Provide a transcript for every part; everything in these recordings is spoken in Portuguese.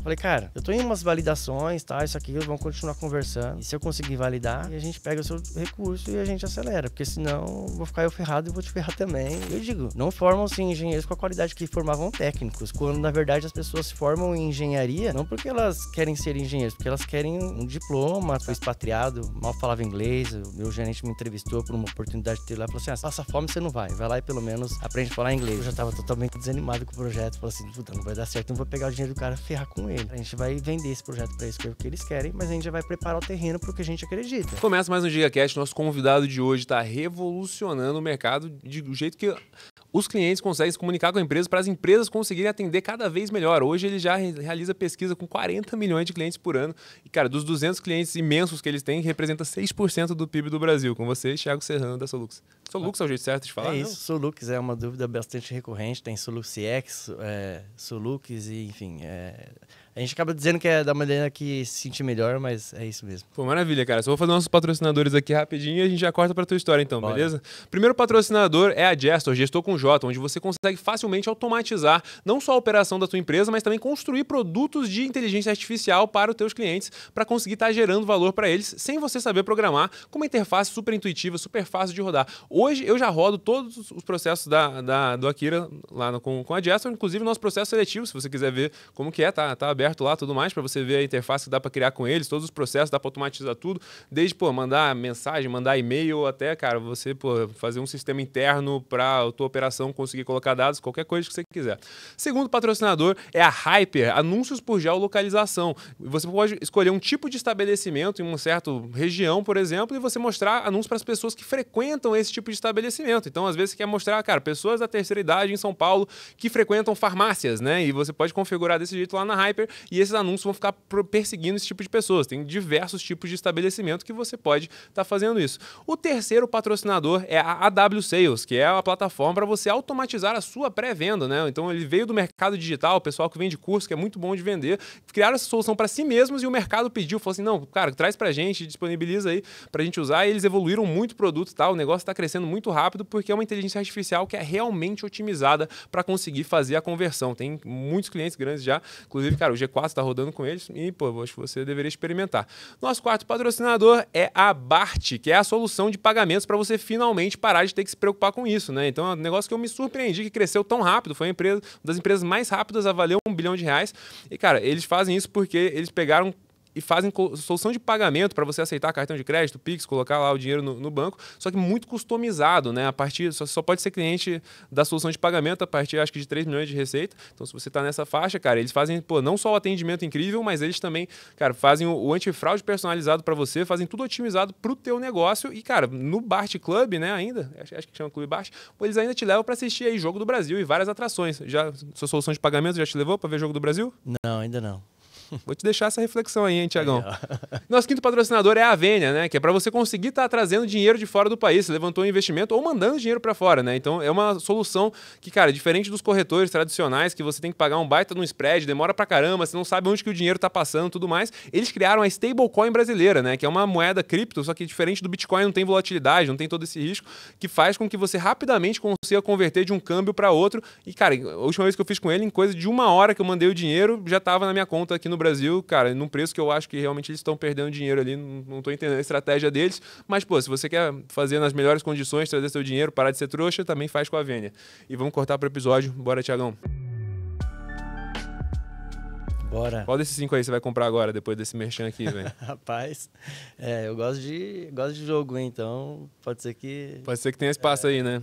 Falei, cara, eu tô em umas validações, tá? Isso aqui, vamos continuar conversando. E se eu conseguir validar, a gente pega o seu recurso e a gente acelera. Porque senão, vou ficar eu ferrado e vou te ferrar também. Eu digo, não formam-se engenheiros com a qualidade que formavam técnicos. Quando, na verdade, as pessoas se formam em engenharia, não porque elas querem ser engenheiros, porque elas querem um diploma, foi expatriado, mal falava inglês. O meu gerente me entrevistou por uma oportunidade de ter lá. Falou assim, passa fome, você não vai. Vai lá e pelo menos aprende a falar inglês. Eu já tava totalmente desanimado com o projeto. Falei assim, puta, não vai dar certo, não vou pegar o dinheiro do cara e ferrar com ele. A gente vai vender esse projeto para eles, que é o que eles querem, mas a gente já vai preparar o terreno para o que a gente acredita. Começa mais um GigaCast. Nosso convidado de hoje está revolucionando o mercado do jeito que os clientes conseguem se comunicar com a empresa para as empresas conseguirem atender cada vez melhor. Hoje ele já realiza pesquisa com 40 milhões de clientes por ano. E, cara, dos 200 clientes imensos que eles têm, representa 6% do PIB do Brasil. Com você, Thiago Serrano, da Solux. Solux é o jeito certo de falar? É isso, Solux é uma dúvida bastante recorrente. Tem Solux X, Solux e, enfim... A gente acaba dizendo que é da maneira que se sentir melhor, mas é isso mesmo. Pô, maravilha, cara. Só vou fazer nossos patrocinadores aqui rapidinho e a gente já corta pra tua história então, Bora. Beleza? Primeiro patrocinador é a Gestor, Gestor com J, onde você consegue facilmente automatizar não só a operação da tua empresa, mas também construir produtos de inteligência artificial para os teus clientes, para conseguir estar gerando valor para eles, sem você saber programar, com uma interface super intuitiva, super fácil de rodar. Hoje eu já rodo todos os processos do Akira lá com a Gestor, inclusive o nosso processo seletivo, se você quiser ver como que é, tá aberto lá, tudo mais, para você ver a interface que dá para criar com eles, todos os processos, dá para automatizar tudo, desde, mandar mensagem, mandar e-mail, até, cara, você, fazer um sistema interno para a tua operação conseguir colocar dados, qualquer coisa que você quiser. Segundo patrocinador é a Hyper, anúncios por geolocalização. Você pode escolher um tipo de estabelecimento em uma certa região, por exemplo, e você mostrar anúncios para as pessoas que frequentam esse tipo de estabelecimento. Então, às vezes, você quer mostrar, cara, pessoas da terceira idade em São Paulo que frequentam farmácias, né? E você pode configurar desse jeito lá na Hyper e esses anúncios vão ficar perseguindo esse tipo de pessoas. Tem diversos tipos de estabelecimento que você pode estar fazendo isso. O terceiro patrocinador é a AW Sales, que é a plataforma para você automatizar a sua pré-venda, né? Então ele veio do mercado digital, o pessoal que vende curso, que é muito bom de vender, criaram essa solução para si mesmos e o mercado pediu, falou assim, não, cara, traz pra gente, disponibiliza aí pra gente usar, e eles evoluíram muito o produto, tá? O negócio tá crescendo muito rápido porque é uma inteligência artificial que é realmente otimizada para conseguir fazer a conversão. Tem muitos clientes grandes já, inclusive, cara, o G4 está rodando com eles e, acho que você deveria experimentar. Nosso quarto patrocinador é a Bart, que é a solução de pagamentos para você finalmente parar de ter que se preocupar com isso, né? Então é um negócio que eu me surpreendi que cresceu tão rápido, foi uma das empresas mais rápidas a valer R$1 bilhão. E, cara, eles fazem isso porque eles pegaram e fazem solução de pagamento para você aceitar cartão de crédito, Pix, colocar lá o dinheiro no banco, só que muito customizado, né? A partir, só pode ser cliente da solução de pagamento a partir, acho que, de 3 milhões de receita. Então, se você está nessa faixa, cara, eles fazem, não só o atendimento incrível, mas eles também, cara, fazem o antifraude personalizado para você, fazem tudo otimizado para o teu negócio. E, cara, no Bart Club, né, ainda, acho que chama Clube Bart, eles ainda te levam para assistir aí Jogo do Brasil e várias atrações. Sua solução de pagamento já te levou para ver Jogo do Brasil? Não, ainda não. Vou te deixar essa reflexão aí, hein, Tiagão? Nosso quinto patrocinador é a Vênia, né? Que é para você conseguir estar trazendo dinheiro de fora do país. Você levantou um investimento ou mandando dinheiro para fora, né? Então é uma solução que, cara, diferente dos corretores tradicionais, que você tem que pagar um baita no spread, demora pra caramba, você não sabe onde que o dinheiro tá passando e tudo mais. Eles criaram a stablecoin brasileira, né? Que é uma moeda cripto, só que diferente do Bitcoin, não tem volatilidade, não tem todo esse risco, que faz com que você rapidamente consiga converter de um câmbio para outro. E, cara, a última vez que eu fiz com ele, em coisa de 1 hora que eu mandei o dinheiro, já tava na minha conta aqui no Brasil, cara, num preço que eu acho que realmente eles estão perdendo dinheiro ali, não tô entendendo a estratégia deles, mas, se você quer fazer nas melhores condições, trazer seu dinheiro, parar de ser trouxa, também faz com a Vênia. E vamos cortar pro episódio. Bora, Tiagão. Bora. Qual desses 5 aí você vai comprar agora, depois desse merchan aqui, velho? Rapaz, eu gosto de jogo, hein? Então pode ser que... Pode ser que tenha espaço aí, né?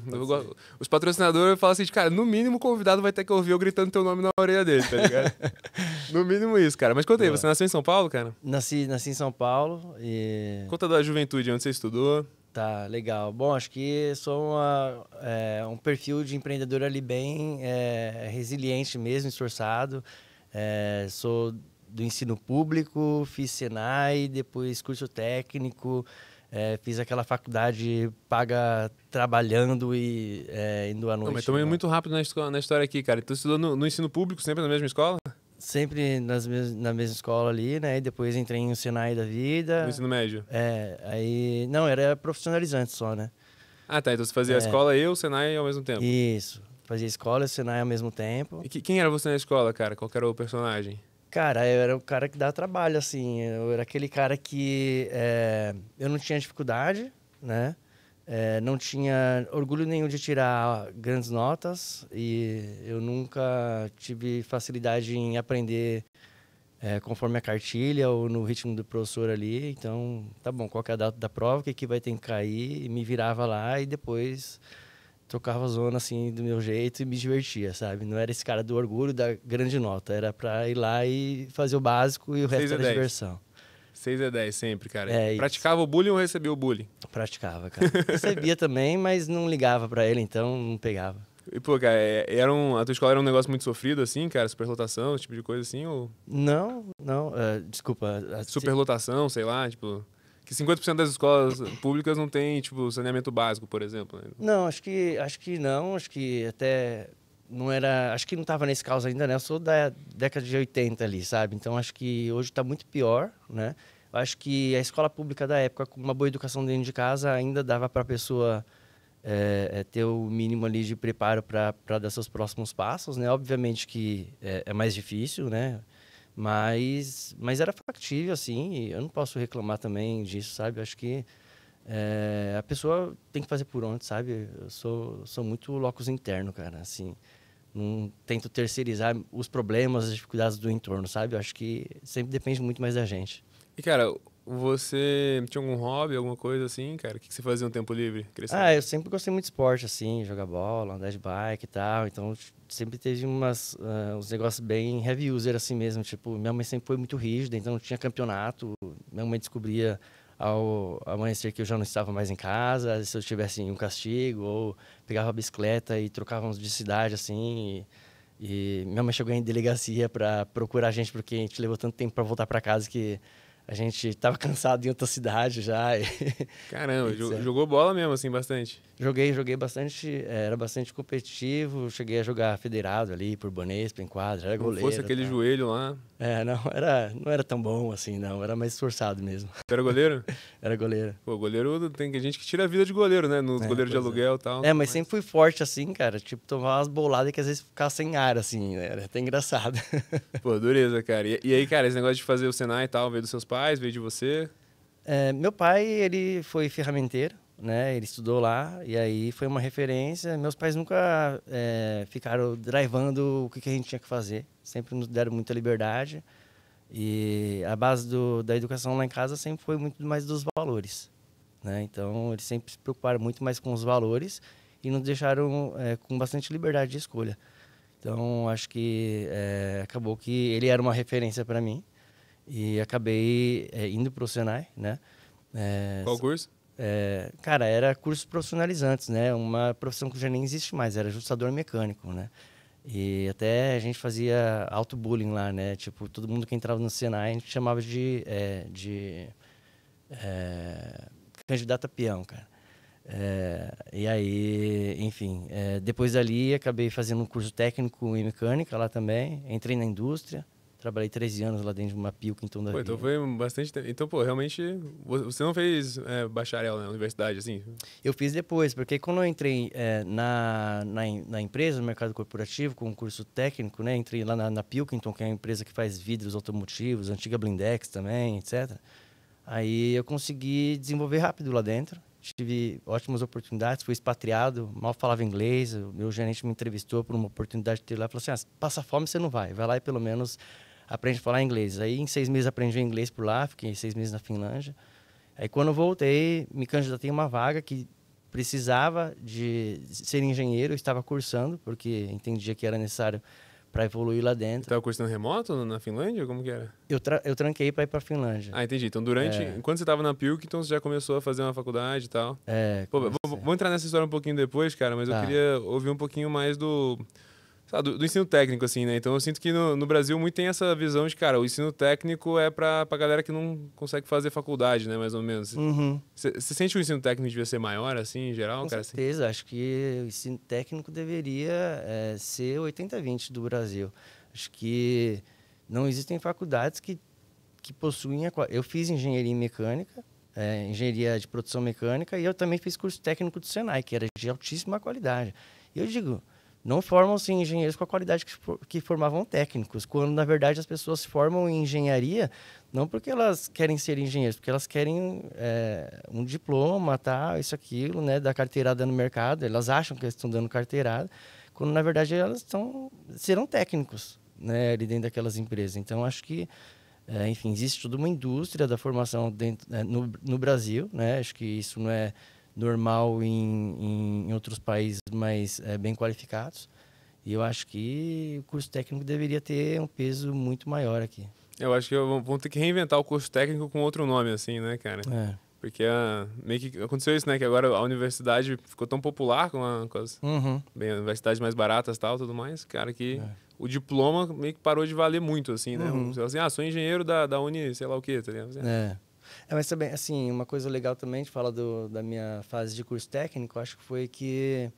Os patrocinadores falam assim, cara, no mínimo o convidado vai ter que ouvir eu gritando teu nome na orelha dele, tá ligado? No mínimo isso, cara. Mas conta aí, você nasceu em São Paulo, cara? Nasci em São Paulo e... Conta da juventude, onde você estudou. Tá, legal. Bom, acho que sou um perfil de empreendedor ali bem resiliente mesmo, esforçado. Sou do ensino público, fiz Senai, depois curso técnico, fiz aquela faculdade paga trabalhando e indo à noite. Não, mas também muito rápido na história aqui, cara. Tu estudou no ensino público, sempre na mesma escola? Sempre na mesma escola ali, né? E depois entrei em um Senai da vida. No ensino médio? Aí... Não, era profissionalizante só, né? Ah, tá. Então você fazia a escola e o Senai ao mesmo tempo? Isso. Fazia escola e Senai ao mesmo tempo. E quem era você na escola, cara? Qual que era o personagem? Cara, eu era o cara que dá trabalho, assim. Eu era aquele cara que eu não tinha dificuldade, né? Não tinha orgulho nenhum de tirar grandes notas e eu nunca tive facilidade em aprender conforme a cartilha ou no ritmo do professor ali. Então, tá bom, qual que é a data da prova, o que que vai ter que cair? E me virava lá e depois tocava a zona assim do meu jeito e me divertia, sabe? Não era esse cara do orgulho da grande nota, era pra ir lá e fazer o básico e o 6 resto a era 10. diversão. 6 a 10 sempre, cara. É isso. Praticava o bullying ou recebia o bullying? Praticava, cara. Recebia também, mas não ligava pra ele, então não pegava. E, pô, cara, a tua escola era um negócio muito sofrido, assim, cara? Superlotação, esse tipo de coisa assim? Ou Não, não, desculpa. superlotação, sei lá, tipo... Que 50% das escolas públicas não tem, tipo, saneamento básico, por exemplo, né? Não, acho que não, acho que até não era, acho que não estava nesse caso ainda, né? Eu sou da década de 80 ali, sabe? Então acho que hoje está muito pior, né? Eu acho que a escola pública da época, com uma boa educação dentro de casa, ainda dava para a pessoa ter o mínimo ali de preparo para dar seus próximos passos, né? Obviamente que é mais difícil, né? Mas era factível, assim, e eu não posso reclamar também disso, sabe? Eu acho que a pessoa tem que fazer por onde, sabe? Eu sou muito locus interno, cara, assim. Não tento terceirizar os problemas, as dificuldades do entorno, sabe? Eu acho que sempre depende muito mais da gente. E, cara, você tinha algum hobby, alguma coisa assim, cara? O que você fazia no tempo livre, crescendo? Ah, eu sempre gostei muito de esporte, assim, jogar bola, andar de bike e tal. Então, sempre teve uns negócios bem heavy user, assim mesmo. Tipo, minha mãe sempre foi muito rígida, então não tinha campeonato. Minha mãe descobria ao amanhecer que eu já não estava mais em casa, se eu tivesse um castigo, ou pegava a bicicleta e trocávamos de cidade, assim. E minha mãe chegou em delegacia para procurar a gente, porque a gente levou tanto tempo para voltar para casa que a gente estava cansado em outra cidade já. Caramba, Etc. jogou bola mesmo, assim, bastante. Joguei bastante, era bastante competitivo, cheguei a jogar federado ali, por Banespa, em quadra, era Não fosse goleiro e aquele tal. joelho lá. Não era tão bom assim, não, era mais esforçado mesmo, Tu era goleiro? era goleiro. Pô, goleiro, tem gente que tira a vida de goleiro, né? Nos goleiros de Pois é. aluguel e tal. Mas sempre fui forte assim, cara, tipo, tomar umas boladas que às vezes ficava sem ar, assim, né? Era até engraçado. Pô, dureza, cara. E aí, cara, esse negócio de fazer o Senai e tal, veio dos seus pais, veio de você? Meu pai, ele foi ferramenteiro, né? Ele estudou lá e aí foi uma referência. Meus pais nunca ficaram drivando o que a gente tinha que fazer. Sempre nos deram muita liberdade. E a base da educação lá em casa sempre foi muito mais dos valores, né? Então, eles sempre se preocuparam muito mais com os valores e nos deixaram com bastante liberdade de escolha. Então, acho que acabou que ele era uma referência para mim e acabei indo para o Senai, né? Qual curso? Cara, era cursos profissionalizantes, né? Uma profissão que já nem existe mais, era ajustador mecânico, né? E até a gente fazia auto-bullying lá, né? Tipo, todo mundo que entrava no Senai, a gente chamava de candidato a peão, cara. E aí, enfim, depois dali acabei fazendo um curso técnico em mecânica lá também. Entrei na indústria, trabalhei 13 anos lá dentro de uma Pilkington da Pô, então vida. foi bastante tempo. Então, pô, realmente, você não fez bacharel na universidade, assim? Eu fiz depois, porque quando eu entrei na empresa, no mercado corporativo, com um curso técnico, né? Entrei lá na Pilkington, que é a empresa que faz vidros automotivos, antiga Blindex também, etc. Aí eu consegui desenvolver rápido lá dentro. Tive ótimas oportunidades, fui expatriado, mal falava inglês. O meu gerente me entrevistou por uma oportunidade de ter lá. Falou assim, passa fome você não vai lá e pelo menos aprende a falar inglês. Aí em 6 meses aprendi inglês por lá, fiquei 6 meses na Finlândia. Aí quando eu voltei, me candidatei a uma vaga que precisava de ser engenheiro, eu estava cursando, porque entendia que era necessário para evoluir lá Você dentro. estava cursando remoto na Finlândia? Como que era? Eu tranquei para ir para a Finlândia. Ah, entendi. Então, enquanto você estava na Pilkington, você já começou a fazer uma faculdade e tal. Pô, vou entrar nessa história um pouquinho depois, cara, mas eu queria ouvir um pouquinho mais do ensino técnico, assim, né? Então eu sinto que no Brasil muito tem essa visão de, cara, o ensino técnico é pra galera que não consegue fazer faculdade, né? Mais ou menos. Uhum. Você sente que o ensino técnico devia ser maior, assim, em geral, Com cara? certeza, acho que o ensino técnico deveria ser 80-20 do Brasil. Acho que não existem faculdades que possuem... Eu fiz engenharia mecânica, engenharia de produção mecânica, e eu também fiz curso técnico do Senai, que era de altíssima qualidade. E eu digo, não formam-se engenheiros com a qualidade que formavam técnicos, quando, na verdade, as pessoas se formam em engenharia não porque elas querem ser engenheiros, porque elas querem um diploma, tal, isso, aquilo, né, da carteirada no mercado. Elas acham que elas estão dando carteirada, quando, na verdade, elas serão técnicos, né, ali dentro daquelas empresas. Então, acho que, enfim, existe toda uma indústria da formação no Brasil, né? Acho que isso não é normal em outros países mais bem qualificados. E eu acho que o curso técnico deveria ter um peso muito maior aqui. Eu acho que vão ter que reinventar o curso técnico com outro nome, assim, né, cara? Porque meio que aconteceu isso, né? Que agora a universidade ficou tão popular com as bem, universidades mais baratas e tal, tudo mais, cara, que o diploma meio que parou de valer muito, assim, né? Você fala assim, sou engenheiro da Uni, sei lá o quê, tá ligado? Mas também, assim, uma coisa legal também de falar da minha fase de curso técnico, acho que foi que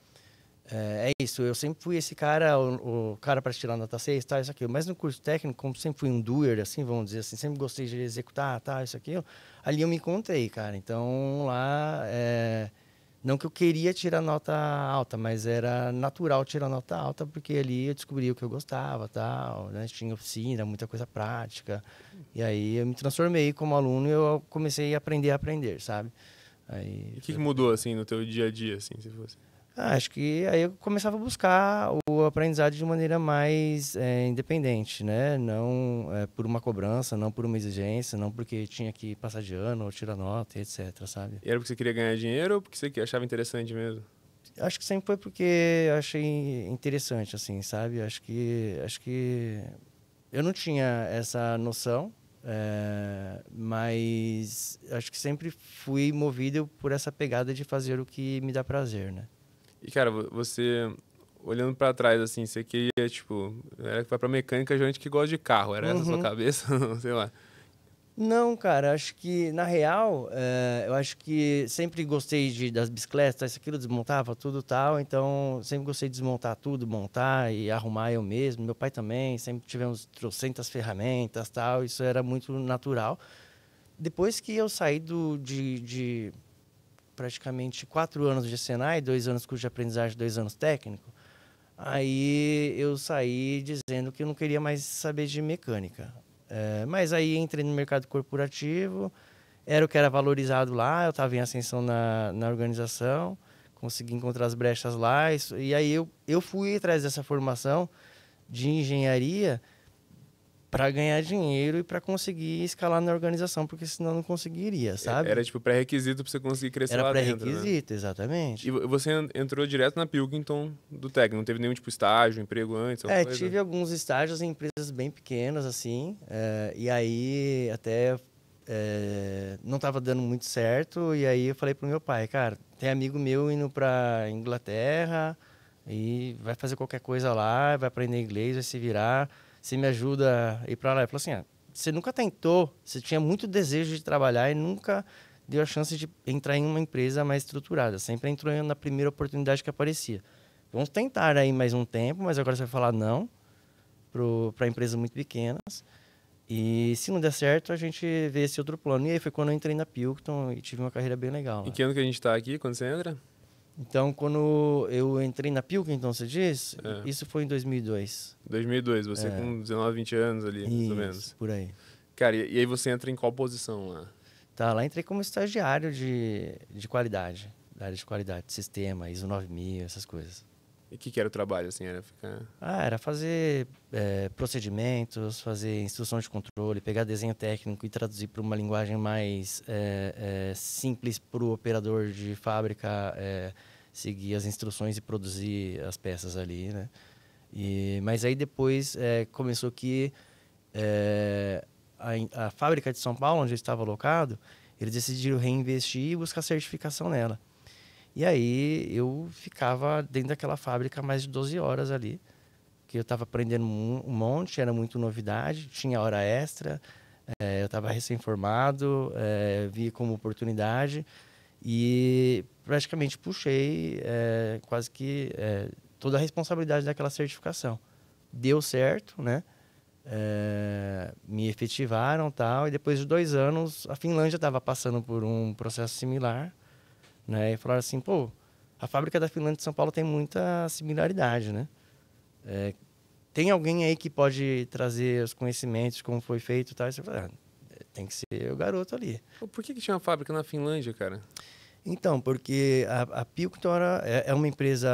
isso, eu sempre fui esse cara, o cara para tirar nota 6, tal, isso aqui. Mas no curso técnico, como sempre fui um doer, assim, vamos dizer assim, sempre gostei de executar, tal, isso aqui, ali eu me encontrei, cara. Então, lá, não que eu queria tirar nota alta, mas era natural tirar nota alta, porque ali eu descobri o que eu gostava, tal, né? Tinha oficina, muita coisa prática. E aí eu me transformei como aluno e eu comecei a aprender, sabe? Aí, e o que mudou, assim, no teu dia a dia, assim, se fosse? Acho que aí eu começava a buscar o aprendizado de maneira mais independente, né? Não por uma cobrança, não por uma exigência, não porque tinha que passar de ano ou tirar nota, etc, sabe? E era porque você queria ganhar dinheiro ou porque você achava interessante mesmo? Acho que sempre foi porque eu achei interessante, assim, sabe? Acho que eu não tinha essa noção, mas acho que sempre fui movido por essa pegada de fazer o que me dá prazer, né? E, cara, você, olhando pra trás, assim, você queria, tipo, vai pra mecânica, gente que gosta de carro, era essa a sua cabeça? Sei lá. Não, cara, acho que, na real, eu acho que sempre gostei das bicicletas, isso, aquilo, desmontava tudo e tal, então sempre gostei de desmontar tudo, montar e arrumar eu mesmo. Meu pai também, sempre tivemos trocentas ferramentas tal, isso era muito natural. Depois que eu saí de praticamente 4 anos de Senai, 2 anos curso de aprendizagem, 2 anos técnico, aí eu saí dizendo que eu não queria mais saber de mecânica. Mas aí entrei no mercado corporativo, era o que era valorizado lá, eu estava em ascensão na organização, consegui encontrar as brechas lá, e aí eu fui atrás dessa formação de engenharia para ganhar dinheiro e para conseguir escalar na organização, porque senão não conseguiria, sabe? Era tipo pré-requisito para você conseguir crescer lá dentro, né? Era pré-requisito, exatamente. E você entrou direto na Pilkington do técnico, não teve nenhum tipo estágio, emprego antes? Tive alguns estágios em empresas bem pequenas, assim, e aí até não estava dando muito certo, e aí eu falei pro meu pai, cara, tem amigo meu indo para Inglaterra e vai fazer qualquer coisa lá, vai aprender inglês, vai se virar, você me ajuda a ir para lá? Ele falou assim, você nunca tentou, você tinha muito desejo de trabalhar e nunca deu a chance de entrar em uma empresa mais estruturada, sempre entrou na primeira oportunidade que aparecia. Vamos tentar aí mais um tempo, mas agora você vai falar não para empresas muito pequenas. E se não der certo, a gente vê esse outro plano. E aí foi quando eu entrei na Pilkington e tive uma carreira bem legal. Em que ano que a gente está aqui, quando você entra? Então, quando eu entrei na Pilkington, você diz? Isso foi em 2002. 2002, você com 19, 20 anos ali, mais ou menos. Por aí. Cara, e aí você entra em qual posição lá? Tá, lá entrei como estagiário de qualidade, da área de qualidade, de sistema, ISO 9000, essas coisas. E o que era o trabalho, assim? Era ficar... era fazer procedimentos, fazer instrução de controle, pegar desenho técnico e traduzir para uma linguagem mais simples para o operador de fábrica seguir as instruções e produzir as peças ali, né? Mas aí depois começou que a fábrica de São Paulo, onde eu estava alocado, eles decidiram reinvestir e buscar certificação nela. E aí eu ficava dentro daquela fábrica mais de 12 horas ali, que eu estava aprendendo um monte, era muito novidade, tinha hora extra, eu estava recém-formado, vi como oportunidade e praticamente puxei quase que toda a responsabilidade daquela certificação. Deu certo, né? Me efetivaram tal, e depois de 2 anos a Finlândia estava passando por um processo similar, né? E falaram assim, pô, A fábrica da Finlândia de São Paulo tem muita similaridade, né? Tem alguém aí que pode trazer os conhecimentos, como foi feito e tal, e você fala, tem que ser o garoto ali. Por que tinha uma fábrica na Finlândia, cara? Então, porque a Pilkington é uma empresa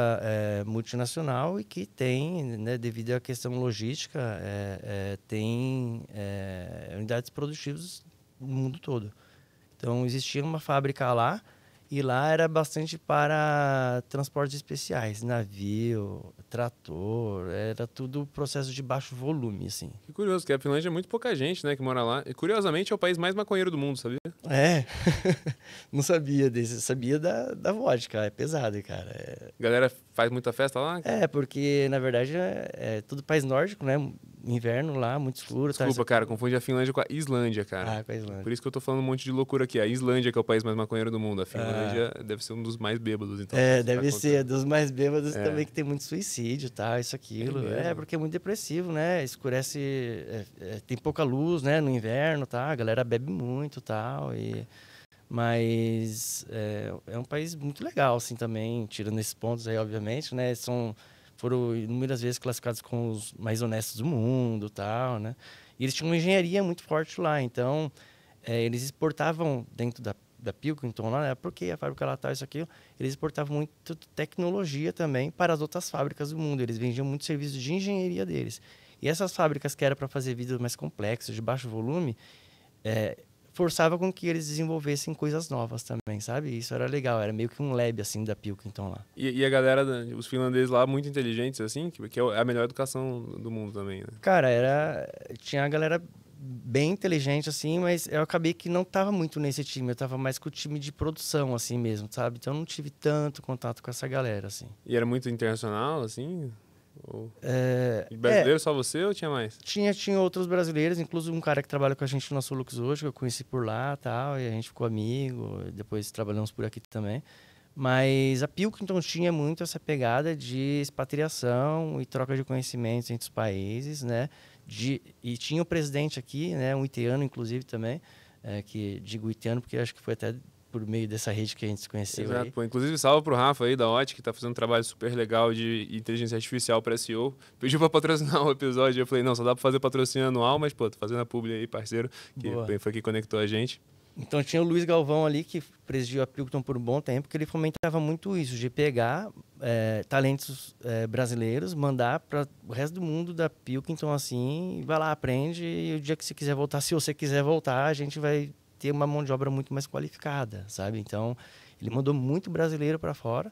multinacional e que tem, né, devido à questão logística, tem unidades produtivas no mundo todo. Então, existia uma fábrica lá e lá era bastante para transportes especiais, navio, trator, era tudo processo de baixo volume, assim. Que curioso, que a Finlândia é muito pouca gente, né, que mora lá. E, curiosamente, é o país mais maconheiro do mundo, sabia? Não sabia desse, sabia da vodka, é pesado, cara. A galera faz muita festa lá? Porque, na verdade, é tudo país nórdico, né? Inverno lá, muito escuro. Desculpa, cara, confunde a Finlândia com a Islândia, cara. Com a Islândia. Por isso que eu tô falando um monte de loucura aqui. A Islândia que é o país mais maconheiro do mundo. A Finlândia deve ser um dos mais bêbados, então. Deve ser, dos mais bêbados também, que tem muito suicídio, tá? Isso, aquilo. Porque é muito depressivo, né? Escurece, tem pouca luz, né? No inverno, tá? A galera bebe muito, tal, mas é um país muito legal, assim, também, tirando esses pontos aí, obviamente, né? Foram inúmeras vezes classificados como os mais honestos do mundo, tal, né? E eles tinham uma engenharia muito forte lá, então eles exportavam dentro da Pilkington lá, né? Porque a fábrica lá tal, isso aqui, eles exportavam muito tecnologia também para as outras fábricas do mundo. Eles vendiam muito serviço de engenharia deles. E essas fábricas que eram para fazer vidros mais complexos, de baixo volume, forçava com que eles desenvolvessem coisas novas também, sabe? Isso era legal, era meio que um lab, assim, da Pilkington lá. E a galera, os finlandeses lá, muito inteligentes, assim, que é a melhor educação do mundo também, né? Cara, tinha a galera bem inteligente, assim, mas eu acabei que não tava muito nesse time, eu tava mais com o time de produção, assim mesmo, sabe? Então eu não tive tanto contato com essa galera, assim. E era muito internacional, assim? Brasileiro só você ou tinha mais? Tinha outros brasileiros, inclusive um cara que trabalha com a gente no Solux hoje, que eu conheci por lá e tal, e a gente ficou amigo, depois trabalhamos por aqui também. Mas a Pilkington tinha muito essa pegada de expatriação e troca de conhecimentos entre os países, né? E tinha o presidente aqui, né? Um haitiano, inclusive, também, que digo haitiano porque acho que foi até por meio dessa rede que a gente se conheceu. Exato, aí. Pô. Inclusive, salve pro Rafa aí da OT, que tá fazendo um trabalho super legal de inteligência artificial para SEO. Pediu para patrocinar o episódio, eu falei, não, só dá para fazer patrocínio anual, mas, pô, tô fazendo a publi aí, parceiro, que foi que conectou a gente. Então tinha o Luiz Galvão ali, que presidiu a Pilkington por um bom tempo, que ele fomentava muito isso, de pegar talentos brasileiros, mandar para o resto do mundo da Pilkington, assim, vai lá, aprende, e o dia que você quiser voltar, se você quiser voltar, a gente vai ter uma mão de obra muito mais qualificada, sabe? Então, ele mandou muito brasileiro para fora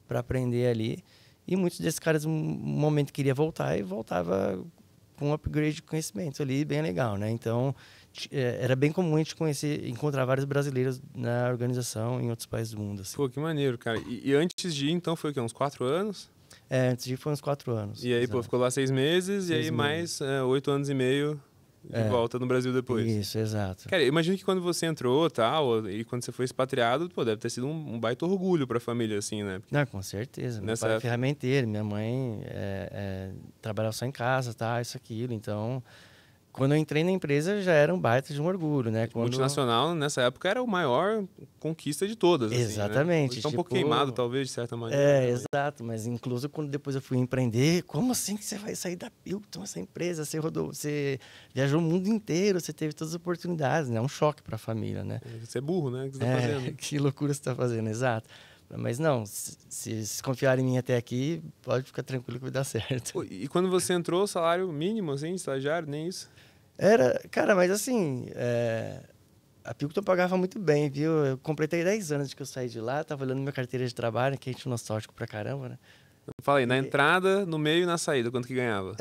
para aprender ali, e muitos desses caras, no momento queria voltar, e voltava com um upgrade de conhecimento ali, bem legal, né? Então, era bem comum a gente encontrar vários brasileiros na organização em outros países do mundo. Assim. Pô, que maneiro, cara. E antes de ir, então, foi o quê? Uns 4 anos? Antes de ir foi uns 4 anos. E aí, pô, ficou lá 6 meses, e aí mais 8 anos e meio de volta no Brasil depois. Isso, exato. Cara, imagino que quando você entrou, tal, e quando você foi expatriado, pô, deve ter sido um baita orgulho pra família, assim, né? Não, com certeza. Meu pai é ferramenteiro, minha mãe trabalhava só em casa, tá, isso, aquilo, então... Quando eu entrei na empresa, já era um baita de um orgulho, né? Multinacional, nessa época, era o maior conquista de todas. Exatamente. Assim, né? Um pouco queimado, talvez, de certa maneira. Exato. Mas, incluso, quando depois eu fui empreender, como assim que você vai sair da Pilkington, essa empresa? Você viajou o mundo inteiro, você teve todas as oportunidades, né? É um choque para a família, né? Você é burro, né? O que você tá fazendo? Que loucura você está fazendo, exato. Mas não, se confiar em mim até aqui, pode ficar tranquilo que vai dar certo. Pô, e quando você entrou, salário mínimo, assim, estagiário, nem isso? Cara, mas assim, a Pilkington pagava muito bem, viu? Eu completei 10 anos de que eu saí de lá, tava olhando minha carteira de trabalho, que a gente é nostálgico pra caramba, né? Fala aí, na entrada, no meio e na saída, quanto que ganhava?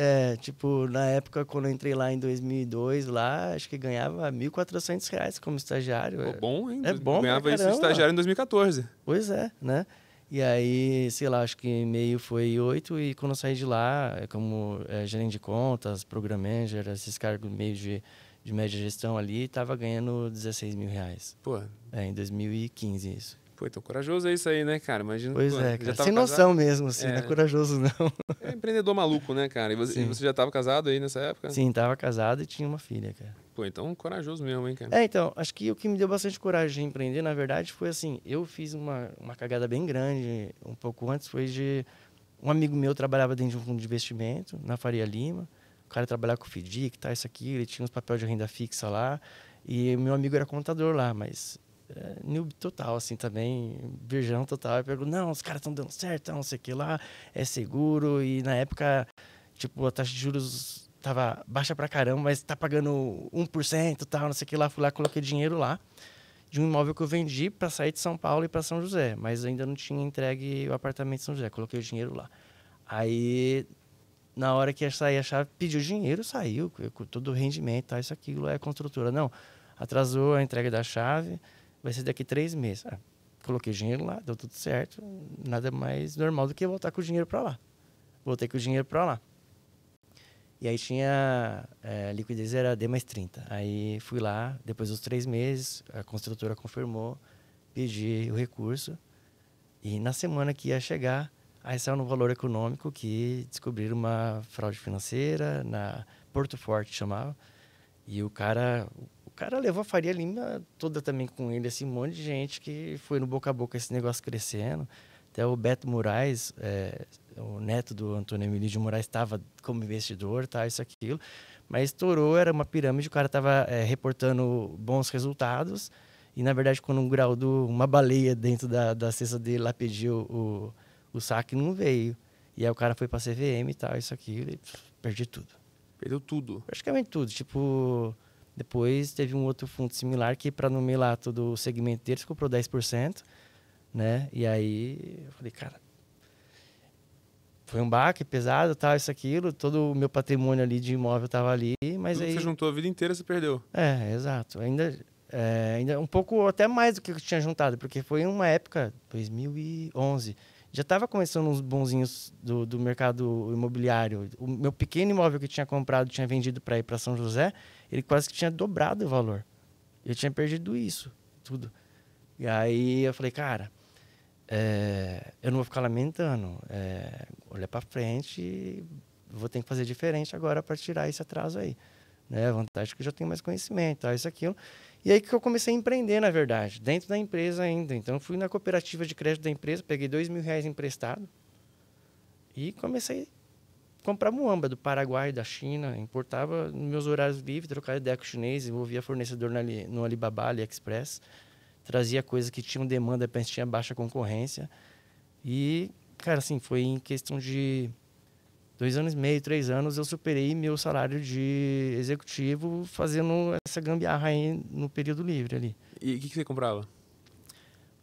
Na época, quando eu entrei lá em 2002, lá, acho que ganhava R$1.400 como estagiário. Pô, bom, hein? É bom, ganhava isso de estagiário em 2014. Pois é, né? E aí, sei lá, acho que meio foi 8, e quando eu saí de lá, como gerente de contas, program manager, esses cargos meio de média gestão ali, tava ganhando R$16 mil. Pô. Em 2015, isso. Pô, então corajoso é isso aí, né, cara? Imagina. Pois pô, cara. Sem noção mesmo, assim, não é corajoso, não. É empreendedor maluco, né, cara? E você já tava casado aí nessa época? Sim, tava casado e tinha uma filha, cara. Pô, então corajoso mesmo, hein, cara? Então, acho que o que me deu bastante coragem de empreender, na verdade, foi assim, eu fiz uma cagada bem grande, um pouco antes, foi de... Um amigo meu trabalhava dentro de um fundo de investimento, na Faria Lima, o cara trabalhava com o FDIC, tá, isso aqui, ele tinha uns papéis de renda fixa lá, e meu amigo era contador lá, mas noob total, assim, também, virgão total. Eu pergunto, não, os caras estão dando certo, não sei o que lá, é seguro, e na época, tipo, a taxa de juros tava baixa pra caramba, mas tá pagando 1%, tal, não sei o que lá. Fui lá, coloquei dinheiro lá de um imóvel que eu vendi para sair de São Paulo e para São José, mas ainda não tinha entregue o apartamento em São José. Coloquei o dinheiro lá. Aí, na hora que ia sair a chave, pediu dinheiro, saiu, com todo o rendimento, tal, isso, aquilo. Aí a construtora, não, atrasou a entrega da chave, vai ser daqui 3 meses. Coloquei o dinheiro lá, deu tudo certo, nada mais normal do que voltar com o dinheiro para lá. Voltei com o dinheiro para lá. E aí tinha, liquidez era D mais 30. Aí fui lá, depois dos 3 meses, a construtora confirmou, pedi o recurso. E na semana que ia chegar, aí saiu no Valor Econômico que descobriram uma fraude financeira, na Porto Forte chamava. E o cara levou a Faria Lima toda também com ele, assim, um monte de gente que foi no boca a boca esse negócio crescendo. Até o Beto Moraes, o neto do Antônio Emílio de Moraes, estava como investidor, tá, isso, aquilo. Mas estourou, era uma pirâmide, o cara estava reportando bons resultados. E, na verdade, quando um graudo, uma baleia dentro da cesta dele lá pediu o saque, não veio. E aí o cara foi para a CVM e tal, isso, aquilo, e perdi tudo. Perdeu tudo? Praticamente tudo. Tipo, depois teve um outro fundo similar que, para no meio lá todo o segmento deles, comprou 10%. Né? E aí eu falei, cara, foi um baque pesado, tal, isso, aquilo, todo o meu patrimônio ali de imóvel estava ali, mas tudo aí... que você juntou a vida inteira, você perdeu. Exato. Ainda um pouco, até mais do que eu tinha juntado, porque foi uma época, 2011, já estava começando uns bonzinhos do mercado imobiliário. O meu pequeno imóvel que eu tinha comprado, tinha vendido para ir para São José, ele quase que tinha dobrado o valor. Eu tinha perdido isso, tudo. E aí eu falei, cara... eu não vou ficar lamentando, olhar para frente e vou ter que fazer diferente agora para tirar esse atraso aí, né? A vantagem é que eu já tenho mais conhecimento, tal, isso, aquilo. E aí que eu comecei a empreender, na verdade, dentro da empresa ainda. Então eu fui na cooperativa de crédito da empresa, peguei R$2.000 emprestado e comecei a comprar muamba do Paraguai, da China, importava nos meus horários livres, trocava ideia com o chinês, envolvia fornecedor no Alibaba, AliExpress. Trazia coisas que tinham demanda, mas tinha baixa concorrência. E, cara, assim, foi em questão de 2 anos e meio, 3 anos, eu superei meu salário de executivo fazendo essa gambiarra aí no período livre ali. E o que você comprava?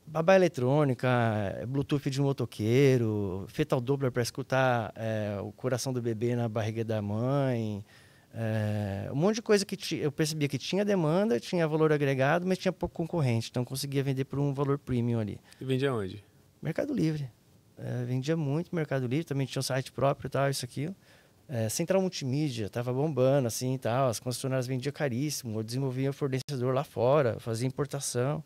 Babá eletrônica, Bluetooth de motoqueiro, fetal Doppler para escutar o coração do bebê na barriga da mãe... um monte de coisa que eu percebia que tinha demanda, tinha valor agregado, mas tinha pouco concorrente. Então, conseguia vender por um valor premium ali. E vendia onde? Mercado Livre. Vendia muito no Mercado Livre, também tinha um site próprio e tal, isso, aquilo. Central Multimídia, estava bombando assim e tal. As concessionárias vendiam caríssimo. Eu desenvolvia fornecedor lá fora, fazia importação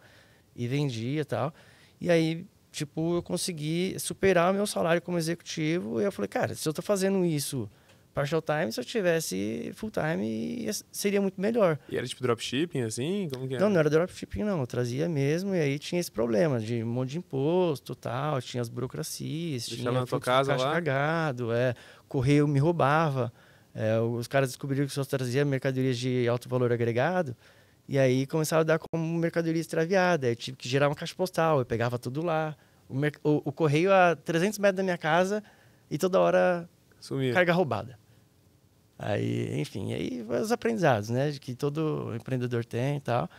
e vendia e tal. E aí, tipo, eu consegui superar o meu salário como executivo. E eu falei, cara, se eu estou fazendo isso... partial time, se eu tivesse full time, seria muito melhor. E era tipo dropshipping, assim? Como que era? Não era dropshipping, não. Eu trazia mesmo, e aí tinha esse problema de um monte de imposto, tal, tinha as burocracias, deixava tinha na tua casa caixa lá? cagado, correio me roubava. Os caras descobriram que só trazia mercadorias de alto valor agregado, e aí começava a dar como mercadoria extraviada. Eu tive que gerar uma caixa postal, eu pegava tudo lá. O correio a 300 metros da minha casa, e toda hora... Sumia. Carga roubada. Aí, enfim, aí os aprendizados, né? De que todo empreendedor tem e tal.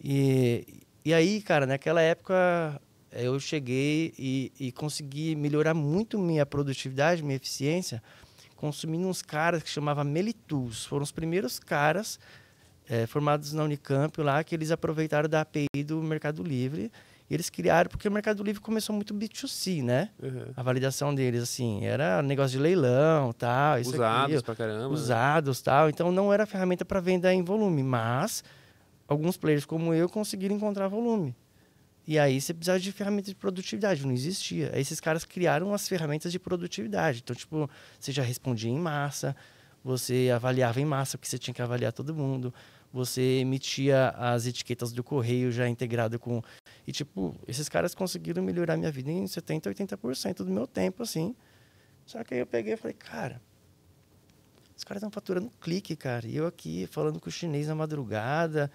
E aí, cara, naquela época eu cheguei e consegui melhorar muito minha produtividade, minha eficiência, consumindo uns caras que chamavam Melitools. Foram os primeiros caras formados na Unicamp lá, que eles aproveitaram da API do Mercado Livre. E eles criaram, porque o Mercado Livre começou muito B2C, né? Uhum. A validação deles, assim, era negócio de leilão, tal, isso, usados aqui, pra caramba. usados, tal. Então, não era ferramenta para venda em volume, mas alguns players como eu conseguiram encontrar volume. E aí, você precisava de ferramentas de produtividade, não existia. Aí, esses caras criaram as ferramentas de produtividade. Então, tipo, você já respondia em massa, você avaliava em massa, porque você tinha que avaliar todo mundo. você emitia as etiquetas do correio já integrado com... E, tipo, esses caras conseguiram melhorar minha vida em 70%, 80% do meu tempo, assim. Só que aí eu peguei e falei, cara, os caras estão faturando clique, cara. E eu aqui falando com o chinês na madrugada,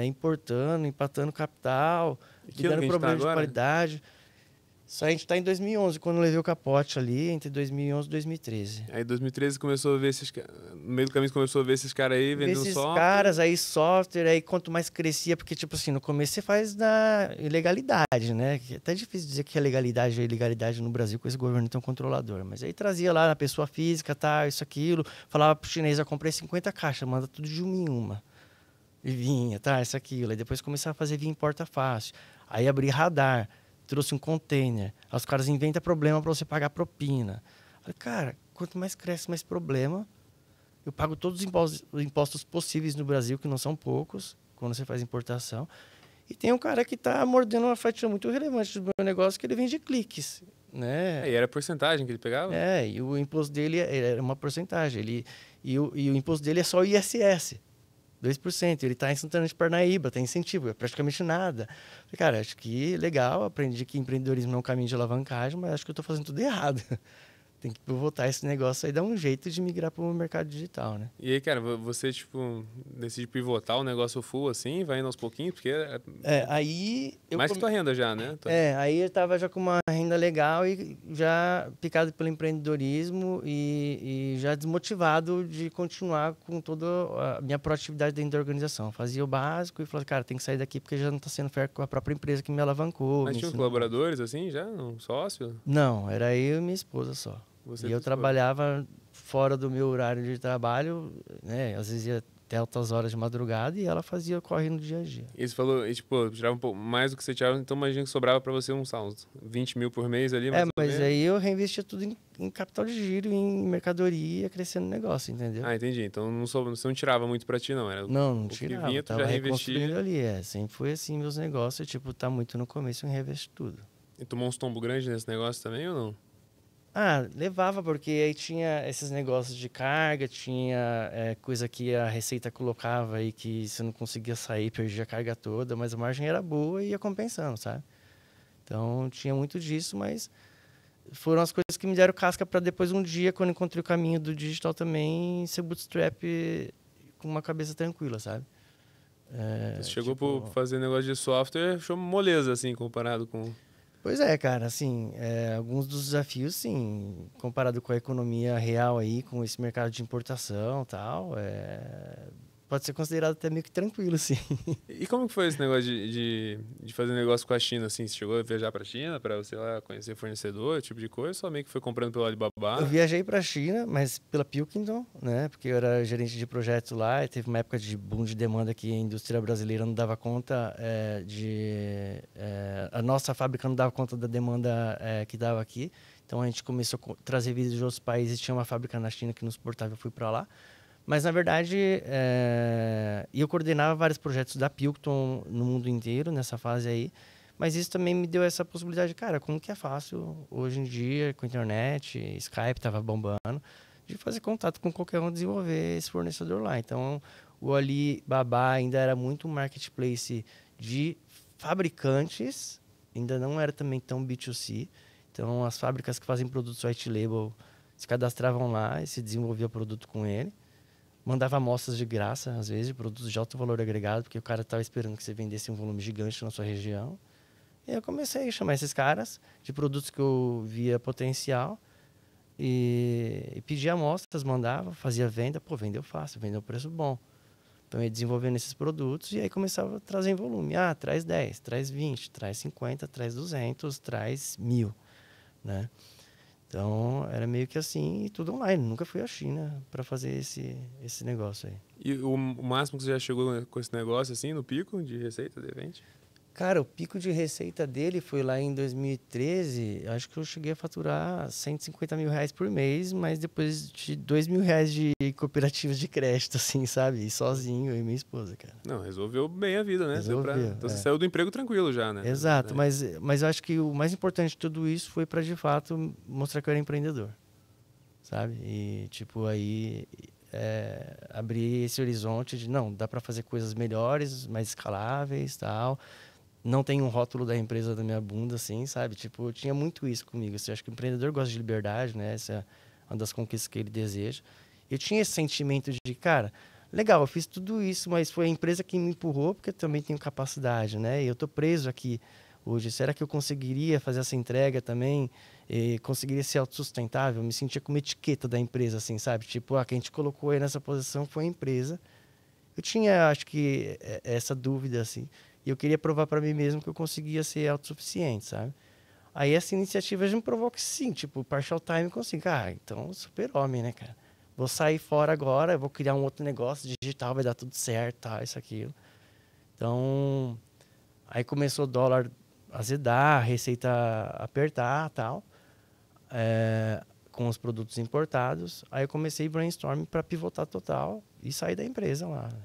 importando, empatando capital, E que ano que a gente tá problema de agora? qualidade. Isso a gente tá em 2011, quando eu levei o capote ali, entre 2011 e 2013. Aí em 2013 começou a ver esses caras. No meio do caminho você começou a ver esses caras aí vendendo Esses software. caras aí, software, aí quanto mais crescia, porque, tipo assim, no começo você faz na ilegalidade, né? Que é até difícil dizer que é legalidade ou ilegalidade no Brasil com esse governo tão controlador. Mas aí trazia lá na pessoa física, tá, isso, aquilo, falava pro chinês, eu comprei 50 caixas, manda tudo de uma em uma. E vinha, tá, isso, aquilo. Aí depois começava a fazer via em porta fácil. Aí abri radar, trouxe um container. Aí os caras inventam problema para você pagar propina. Falei, cara, quanto mais cresce, mais problema. Eu pago todos os impostos possíveis no Brasil, que não são poucos, quando você faz importação. E tem um cara que está mordendo uma fatia muito relevante do meu negócio, que ele vende cliques, né? E era a porcentagem que ele pegava? E o imposto dele era uma porcentagem. E o imposto dele é só o ISS, 2%. Ele está em Santana de Parnaíba, tem incentivo, é praticamente nada. Falei, cara, acho que legal, aprendi que empreendedorismo não é um caminho de alavancagem, mas acho que eu estou fazendo tudo errado. Tem que pivotar esse negócio aí, dar um jeito de migrar para o mercado digital, né? E aí, cara, você, tipo, decide pivotar o negócio full assim, vai indo aos pouquinhos, porque aí... mais que tua renda já, né? Aí eu tava já com uma renda legal e já picado pelo empreendedorismo e já desmotivado de continuar com toda a minha proatividade dentro da organização. Fazia o básico e falava, cara, tem que sair daqui porque já não tá sendo fair com a própria empresa que me alavancou. Mas tinha colaboradores assim já? Um sócio? Não, era eu e minha esposa só. Você e eu trabalhava fora do meu horário de trabalho, né? Às vezes ia até altas horas de madrugada e ela fazia corre no dia a dia. E você falou, e, tipo, tirava um pouco mais do que você tirava, então imagina que sobrava para você uns 20 mil por mês ali, mais ou mas menos. aí eu reinvestia tudo em capital de giro, em mercadoria, crescendo o negócio, entendeu? Ah, entendi. Então você não tirava muito para ti, não? Era não o tirava. Que vinha, tu tava já reinvestia. ali, Sempre foi assim meus negócios, tipo, tá muito no começo, eu reinvesto tudo. E tomou uns tombos grandes nesse negócio também ou não? Levava, porque aí tinha esses negócios de carga, tinha coisa que a Receita colocava aí que você não conseguia sair, perdia a carga toda, mas a margem era boa e ia compensando, sabe? Então tinha muito disso, mas foram as coisas que me deram casca para depois um dia, quando encontrei o caminho do digital também, ser bootstrap com uma cabeça tranquila, sabe? Você chegou por fazer negócio de software, achou moleza, assim, comparado com... Pois é, cara, assim, alguns dos desafios, sim, comparado com a economia real aí, com esse mercado de importação e tal, pode ser considerado até meio que tranquilo, sim. E como que foi esse negócio de fazer negócio com a China, assim? Você chegou a viajar para a China para, sei lá, conhecer fornecedor, esse tipo de coisa, ou só meio que foi comprando pelo Alibaba? Eu viajei para a China, mas pela Pilkington, né, porque eu era gerente de projeto lá e teve uma época de boom de demanda que a indústria brasileira não dava conta a nossa fábrica não dava conta da demanda que dava aqui. Então a gente começou a trazer vídeos de outros países, tinha uma fábrica na China que nos exportava, eu fui para lá. Mas, na verdade, eu coordenava vários projetos da Pilkington no mundo inteiro, nessa fase aí. Mas isso também me deu essa possibilidade, cara, como que é fácil hoje em dia, com a internet, Skype estava bombando, de fazer contato com qualquer um, desenvolver esse fornecedor lá. Então, o Alibaba ainda era muito um marketplace de fabricantes, ainda não era também tão B2C. Então, as fábricas que fazem produtos white label se cadastravam lá e se desenvolvia produto com ele. Mandava amostras de graça, às vezes, de produtos de alto valor agregado, porque o cara estava esperando que você vendesse um volume gigante na sua região. E eu comecei a chamar esses caras de produtos que eu via potencial e pedia amostras, mandava, fazia venda. Pô, vendeu fácil, vendeu preço bom. Então, eu ia desenvolvendo esses produtos e aí começava a trazer em volume. Traz 10, traz 20, traz 50, traz 200, traz 1.000, né? Então, era meio que assim, tudo online. Nunca fui à China para fazer esse negócio aí. E o máximo que você já chegou com esse negócio, assim, no pico de receita, de repente? Cara, o pico de receita dele foi lá em 2013. Acho que eu cheguei a faturar 150 mil reais por mês, mas depois de 2 mil reais de cooperativas de crédito, assim, sabe? E sozinho, eu e minha esposa, cara. Não, resolveu bem a vida, né? Resolveu, então você saiu do emprego tranquilo já, né? Exato, mas eu acho que o mais importante de tudo isso foi para, de fato, mostrar que eu era empreendedor, sabe? E, tipo, aí abrir esse horizonte de, não, dá para fazer coisas melhores, mais escaláveis, tal. Não tem um rótulo da empresa na minha bunda, assim, sabe? Tipo, eu tinha muito isso comigo. Assim, eu acho que o empreendedor gosta de liberdade, né? Essa é uma das conquistas que ele deseja. Eu tinha esse sentimento de, cara, legal, eu fiz tudo isso, mas foi a empresa que me empurrou, porque eu também tenho capacidade, né? E eu tô preso aqui hoje. Será que eu conseguiria fazer essa entrega também? E conseguiria ser autossustentável? Eu me sentia como etiqueta da empresa, assim, sabe? Tipo, quem te colocou aí nessa posição foi a empresa. Eu tinha, acho que, essa dúvida, assim. E eu queria provar para mim mesmo que eu conseguia ser autossuficiente, sabe? Aí essa iniciativa já me provou que sim, tipo, partial time eu consigo. Então super-homem, né, cara? Vou sair fora agora, vou criar um outro negócio digital, vai dar tudo certo, tá, isso, aquilo. Então, aí começou o dólar azedar, a receita apertar, tal, com os produtos importados. Aí eu comecei brainstorming para pivotar total e sair da empresa lá, né?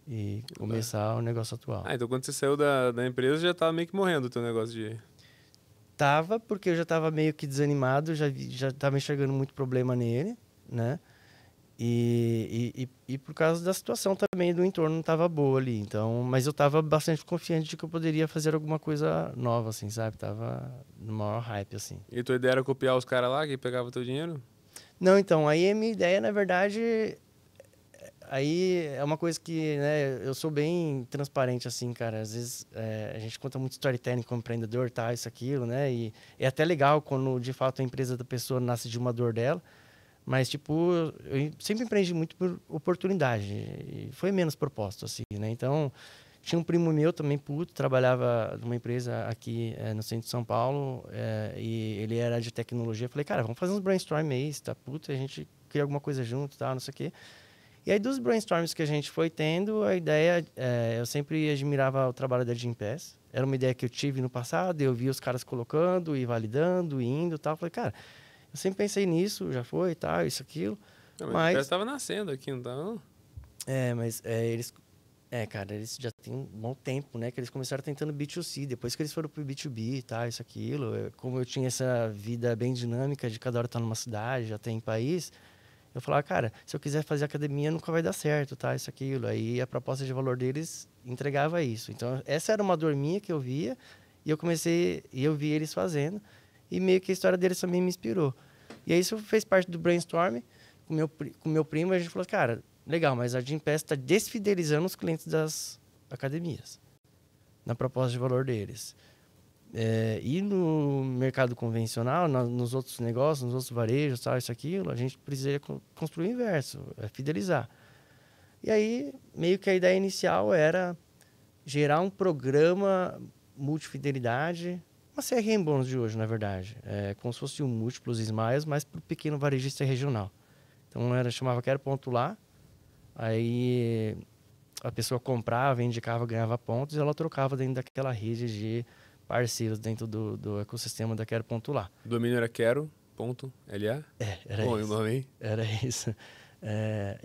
E começar o negócio atual. Então quando você saiu da empresa, já tava meio que morrendo o teu negócio de... Tava, porque eu já tava meio que desanimado, já tava enxergando muito problema nele, né? E por causa da situação também do entorno não tava boa ali. Então, mas eu tava bastante confiante de que eu poderia fazer alguma coisa nova, assim, sabe? Tava no maior hype, assim. E tua ideia era copiar os caras lá que pegavam teu dinheiro? Não, então, aí a minha ideia, na verdade, aí é uma coisa que, né, eu sou bem transparente, assim, cara. Às vezes a gente conta muito storytelling como empreendedor, tá, isso, aquilo, né? E é até legal quando, de fato, a empresa da pessoa nasce de uma dor dela. Mas, tipo, eu sempre empreendi muito por oportunidade. E foi menos propósito, assim, né? Então, tinha um primo meu também, puto, trabalhava numa empresa aqui no centro de São Paulo. E ele era de tecnologia. Eu falei, cara, vamos fazer uns brainstorm aí, tá puto, a gente cria alguma coisa junto, tá, não sei o quê. E aí, dos brainstorms que a gente foi tendo, a ideia... eu sempre admirava o trabalho da Gympass. Era uma ideia que eu tive no passado, eu via os caras colocando e validando, e indo e tal. Falei, cara, eu sempre pensei nisso, já foi e tal, isso, aquilo. Não, mas estava nascendo aqui, não tava? Eles... cara, eles já têm um bom tempo, né? Que eles começaram tentando B2C, depois que eles foram pro B2B e tal, isso, aquilo. Como eu tinha essa vida bem dinâmica de cada hora estar numa cidade, já tem país... Eu falava, cara, se eu quiser fazer academia, nunca vai dar certo, tá? Isso, aquilo. Aí a proposta de valor deles entregava isso. Então, essa era uma dor minha que eu via, e eu vi eles fazendo, e meio que a história deles também me inspirou. E aí isso fez parte do brainstorm com meu primo, e a gente falou, cara, legal, mas a Gympass está desfidelizando os clientes das academias, na proposta de valor deles. E no mercado convencional, nos outros negócios, nos outros varejos, tal, isso, aquilo, a gente precisaria construir o inverso, fidelizar. E aí, meio que a ideia inicial era gerar um programa multifidelidade, uma CRM bônus de hoje, na verdade. Como se fosse um múltiplos Smiles, mas para o pequeno varejista regional. Então, chamava Quero Ponto Lá, aí a pessoa comprava, indicava, ganhava pontos, e ela trocava dentro daquela rede de parceiros dentro do ecossistema da Quero Ponto Lá. O domínio era quero.la? Era Bom, isso. o nome, hein? Era isso.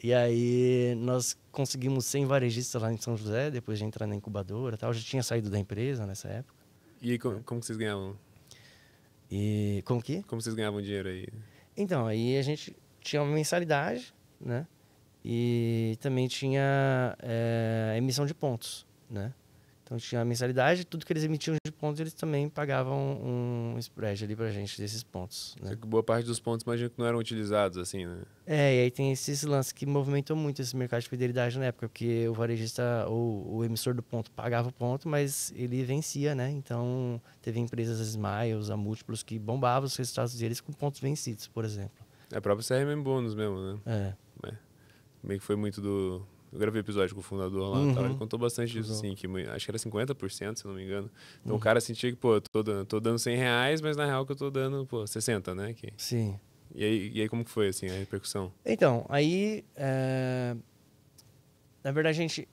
E aí nós conseguimos 100 varejistas lá em São José, depois de entrar na incubadora, tal. Eu já tinha saído da empresa nessa época. E aí, como que vocês ganhavam? E como que? Como vocês ganhavam dinheiro aí? Então, aí a gente tinha uma mensalidade, né? E também tinha emissão de pontos, né? Então tinha a mensalidade, tudo que eles emitiam de pontos, eles também pagavam um spread ali pra gente desses pontos, né? Boa parte dos pontos, imagino que não eram utilizados, assim, né? E aí tem esse lance que movimentou muito esse mercado de fidelidade na época, porque o varejista ou o emissor do ponto pagava o ponto, mas ele vencia, né? Então teve empresas Smiles, a múltiplos, que bombavam os resultados deles com pontos vencidos, por exemplo. É a própria CRM bônus mesmo, né? Meio que foi muito do... Eu gravei episódio com o fundador lá, tal, ele contou bastante disso, assim, que acho que era 50%, se não me engano. Então o cara sentia que, pô, tô dando R$100, mas na real que eu tô dando, pô, 60, né? Sim. E aí como que foi, assim, a repercussão? Então, aí, na verdade, a gente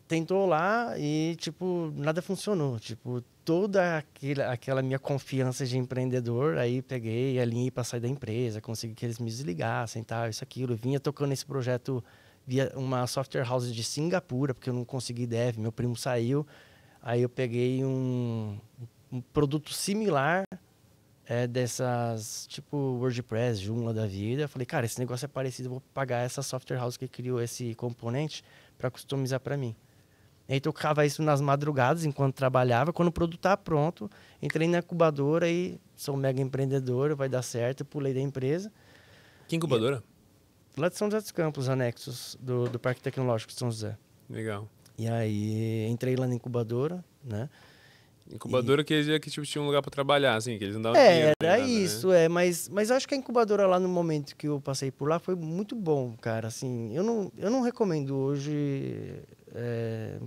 tentou lá e, tipo, nada funcionou. Tipo, toda aquela minha confiança de empreendedor, aí peguei a linha para sair da empresa, consegui que eles me desligassem, tal, isso, aquilo. Eu vinha tocando esse projeto via uma software house de Singapura, porque eu não consegui dev, meu primo saiu. Aí eu peguei um produto similar dessas, tipo WordPress, Joomla da vida. Eu falei, cara, esse negócio é parecido, eu vou pagar essa software house que criou esse componente para customizar para mim. E aí tocava isso nas madrugadas, enquanto trabalhava. Quando o produto tá pronto, entrei na incubadora e sou um mega empreendedor, vai dar certo, pulei da empresa. Que incubadora? Lá de São José dos Campos, anexos do Parque Tecnológico de São José. Legal. E aí entrei lá na incubadora, né? Incubadora que dizia que tipo, tinha um lugar para trabalhar, assim, que eles não davam dinheiro. Era nem nada, isso, né? mas eu acho que a incubadora lá no momento que eu passei por lá foi muito bom, cara, assim, eu não recomendo hoje,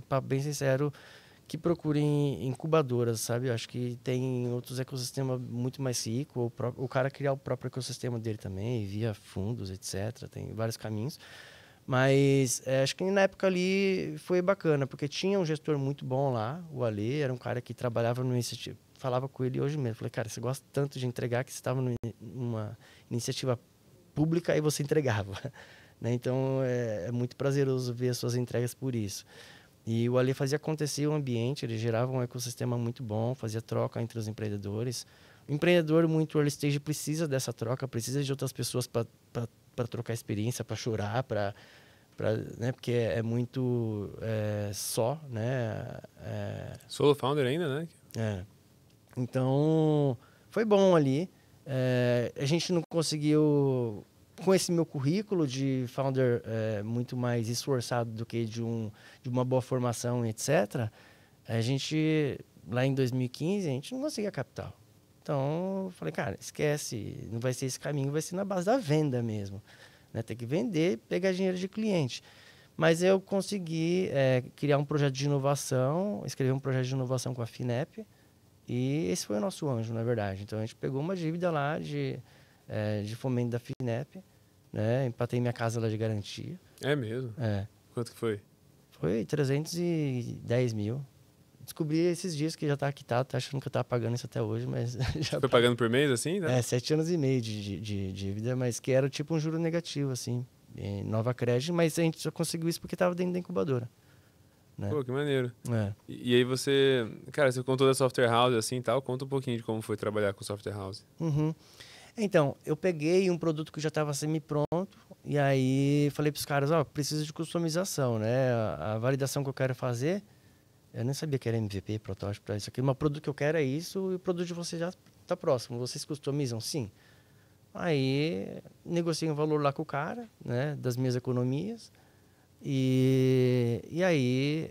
para bem sincero, que procurem incubadoras, sabe? Eu acho que tem outros ecossistemas muito mais ricos, o cara criar o próprio ecossistema dele também, via fundos, etc, tem vários caminhos. Mas acho que na época ali foi bacana, porque tinha um gestor muito bom lá, o Ale, era um cara que trabalhava no iniciativa. Falava com ele hoje mesmo. Falei, cara, você gosta tanto de entregar que você estava numa iniciativa pública e você entregava. Né? Então é muito prazeroso ver as suas entregas por isso. E o Ale fazia acontecer o ambiente, ele gerava um ecossistema muito bom, fazia troca entre os empreendedores. O empreendedor muito early stage precisa dessa troca, precisa de outras pessoas para trocar experiência, para chorar, né? Porque é muito só, né? Solo founder ainda, né? Então, foi bom ali. A gente não conseguiu, com esse meu currículo de founder muito mais esforçado do que de uma boa formação, etc., a gente, lá em 2015, a gente não conseguia capital. Então, eu falei, cara, esquece, não vai ser esse caminho, vai ser na base da venda mesmo. Né? Tem que vender, pegar dinheiro de cliente. Mas eu consegui criar um projeto de inovação, escrever um projeto de inovação com a FINEP, e esse foi o nosso anjo, na verdade. Então, a gente pegou uma dívida lá de fomento da FINEP, né? Empatei minha casa lá de garantia. É mesmo? Quanto que foi? Foi 310 mil. Descobri esses dias que já está quitado, tá achando que eu estava pagando isso até hoje, mas já foi pagando por mês, assim, né? 7 anos e meio de dívida, mas que era tipo um juro negativo, assim, nova crédito, mas a gente só conseguiu isso porque estava dentro da incubadora. Né? Pô, que maneiro. E aí você, cara, você contou da software house assim e tal, conta um pouquinho de como foi trabalhar com software house. Uhum. Então, eu peguei um produto que já estava semi-pronto e aí falei para os caras, preciso de customização, né? A validação que eu quero fazer, eu nem sabia que era MVP, protótipo, isso aqui, mas o produto que eu quero é isso e o produto de vocês já está próximo. Vocês customizam? Sim. Aí, negociei um valor lá com o cara, né? Das minhas economias. E aí,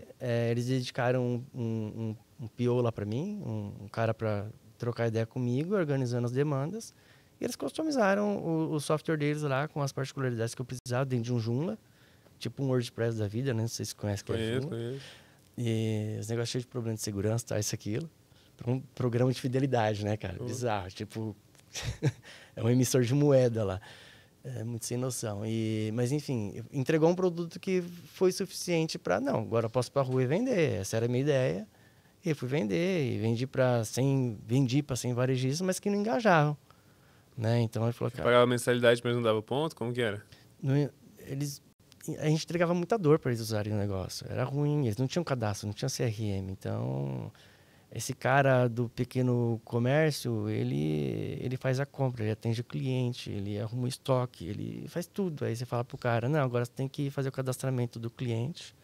eles dedicaram um PO lá para mim, um cara para trocar ideia comigo, organizando as demandas. E eles customizaram o software deles lá com as particularidades que eu precisava dentro de um Joomla, tipo um WordPress da vida, né? Não sei se você conhece o que é Joomla. Conheço. E os negócios cheios de problema de segurança, tá, isso, aquilo. Um programa de fidelidade, né, cara? Bizarro. Tipo, é um emissor de moeda lá. É muito sem noção. Mas, enfim, entregou um produto que foi suficiente para... Não, agora eu posso ir para a rua e vender. Essa era a minha ideia. E eu fui vender. E vendi para 100 varejistas, mas que não engajavam. Né? Então, ele falou... Você pagava mensalidade, mas não dava ponto? Como que era? A gente entregava muita dor para eles usarem o negócio. Era ruim, eles não tinham cadastro, não tinham CRM. Então, esse cara do pequeno comércio, ele faz a compra, ele atende o cliente, ele arruma o estoque, ele faz tudo. Aí você fala pro cara, não, agora você tem que fazer o cadastramento do cliente.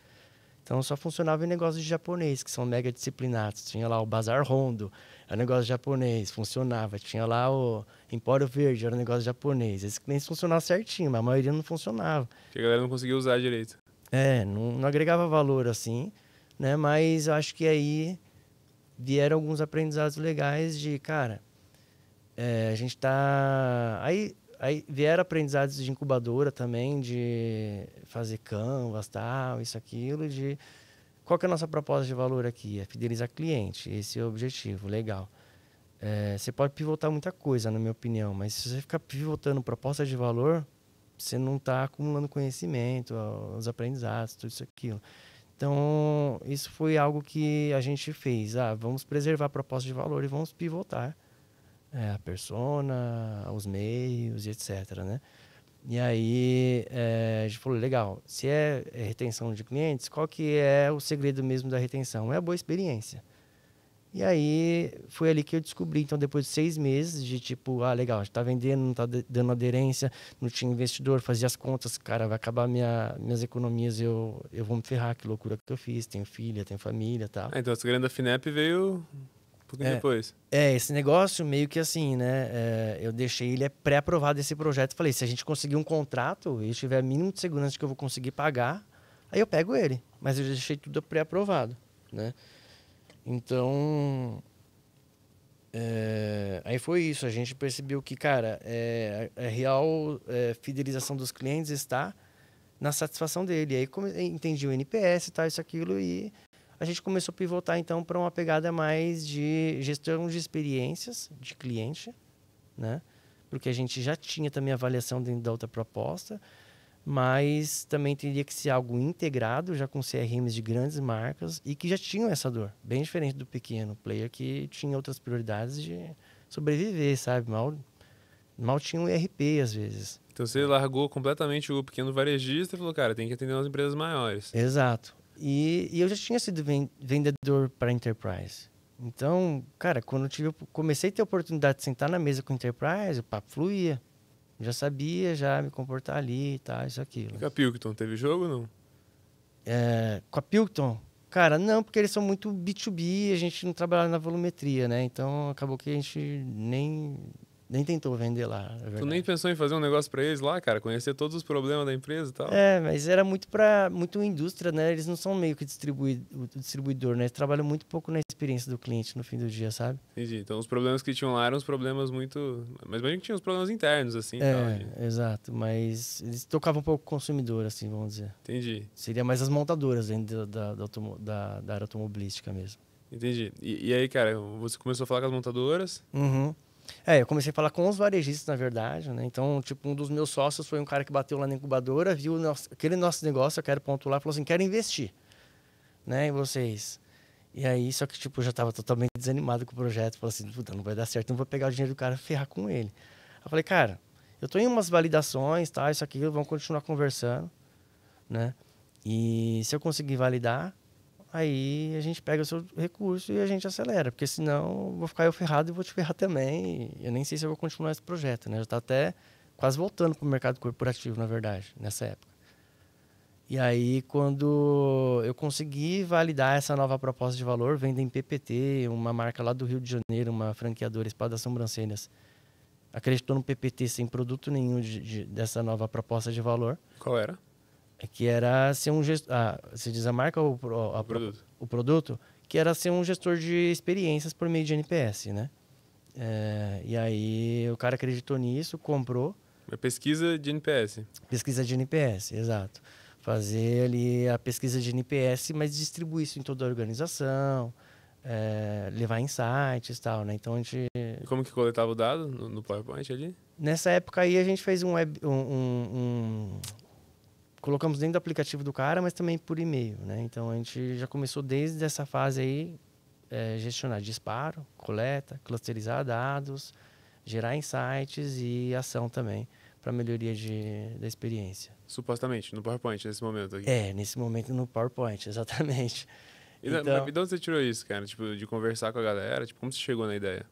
Então, só funcionava em negócios de japonês, que são mega disciplinados. Tinha lá o Bazar Rondo, era um negócio japonês, funcionava. Tinha lá o Empório Verde, era um negócio japonês. Esses clientes funcionavam certinho, mas a maioria não funcionava. Porque a galera não conseguia usar direito. Não agregava valor assim, né? Mas eu acho que aí vieram alguns aprendizados legais de, cara, a gente tá... Aí vieram aprendizados de incubadora também, de fazer canvas, tal, isso, aquilo, de... Qual que é a nossa proposta de valor aqui? É fidelizar cliente, esse é o objetivo, legal. Você pode pivotar muita coisa, na minha opinião, mas se você ficar pivotando proposta de valor, você não está acumulando conhecimento, os aprendizados, tudo isso, aquilo. Então, isso foi algo que a gente fez. Vamos preservar a proposta de valor e vamos pivotar a persona, os meios e etc, né? E aí, a gente falou, legal, se é retenção de clientes, qual que é o segredo mesmo da retenção? É a boa experiência. E aí, foi ali que eu descobri. Então, depois de 6 meses de tipo, legal, a gente tá vendendo, não tá dando aderência, não tinha investidor, fazia as contas, cara, vai acabar minhas economias, eu vou me ferrar, que loucura que eu fiz. Tenho filha, tenho família e tal. Então essa grana da Finep veio um pouquinho depois. Esse negócio meio que assim, né? Eu deixei ele pré-aprovado esse projeto. Falei, se a gente conseguir um contrato e eu tiver mínimo de segurança de que eu vou conseguir pagar, aí eu pego ele. Mas eu já deixei tudo pré-aprovado, né? Então, aí foi isso. A gente percebeu que, cara, a real fidelização dos clientes está na satisfação dele. Aí entendi o NPS e tal, isso, aquilo, e a gente começou a pivotar, então, para uma pegada mais de gestão de experiências de cliente, né? Porque a gente já tinha também avaliação dentro da outra proposta, mas também teria que ser algo integrado, já com CRMs de grandes marcas e que já tinham essa dor, bem diferente do pequeno player que tinha outras prioridades de sobreviver, sabe? Mal tinha um ERP às vezes. Então você largou completamente o pequeno varejista e falou, cara, tem que atender umas empresas maiores. Exato. E eu já tinha sido vendedor para Enterprise. Então, cara, quando comecei a ter a oportunidade de sentar na mesa com Enterprise, o papo fluía. Já sabia já me comportar ali e tal, isso, aquilo. E com a Pilkington, teve jogo ou não? Com a Pilkington, cara, não, porque eles são muito B2B, a gente não trabalha na volumetria, né? Então, acabou que a gente nem tentou vender lá, na verdade. Tu nem pensou em fazer um negócio pra eles lá, cara? Conhecer todos os problemas da empresa e tal? Mas era muito indústria, né? Eles não são meio que distribuidor, né? Eles trabalham muito pouco na experiência do cliente no fim do dia, sabe? Entendi. Então os problemas que tinham lá eram os problemas muito... Mas imagina que tinha os problemas internos, assim, e tal. Exato. Mas eles tocavam um pouco o consumidor, assim, vamos dizer. Entendi. Seria mais as montadoras dentro da área automobilística mesmo. Entendi. E aí, cara, você começou a falar com as montadoras? Uhum. Eu comecei a falar com os varejistas, na verdade, né? Então, tipo, um dos meus sócios foi um cara que bateu lá na incubadora, viu aquele nosso negócio, eu quero pontuar, falou assim, quero investir, né, em vocês. E aí, só que, tipo, eu já estava totalmente desanimado com o projeto, falei assim, puta, não vai dar certo, não vou pegar o dinheiro do cara e ferrar com ele. Eu falei, cara, eu tô em umas validações, tá, isso, aqui, vamos continuar conversando, né? E se eu conseguir validar, aí a gente pega o seu recurso e a gente acelera, porque senão eu vou ficar eu ferrado e vou te ferrar também. E eu nem sei se eu vou continuar esse projeto, né? Já está até quase voltando para o mercado corporativo, na verdade, nessa época. E aí, quando eu consegui validar essa nova proposta de valor, vendo em PPT, uma marca lá do Rio de Janeiro, uma franqueadora Espada das Sobrancelhas, acreditou no PPT sem produto nenhum dessa nova proposta de valor. Qual era? Que era ser um gestor... você diz a marca ou o produto? Que era ser um gestor de experiências por meio de NPS, né? E aí o cara acreditou nisso, comprou. Uma pesquisa de NPS. Pesquisa de NPS, exato. Fazer ali a pesquisa de NPS, mas distribuir isso em toda a organização, levar insights e tal, né? Então a gente... E como que coletava o dado no PowerPoint ali? Nessa época aí a gente fez colocamos dentro do aplicativo do cara, mas também por e-mail, né? Então a gente já começou desde essa fase aí, gestionar disparo, coleta, clusterizar dados, gerar insights e ação também para melhoria da experiência. Supostamente, no PowerPoint, nesse momento aqui. Nesse momento no PowerPoint, exatamente. E de onde você tirou isso, cara? Tipo, de conversar com a galera? Tipo, como você chegou na ideia?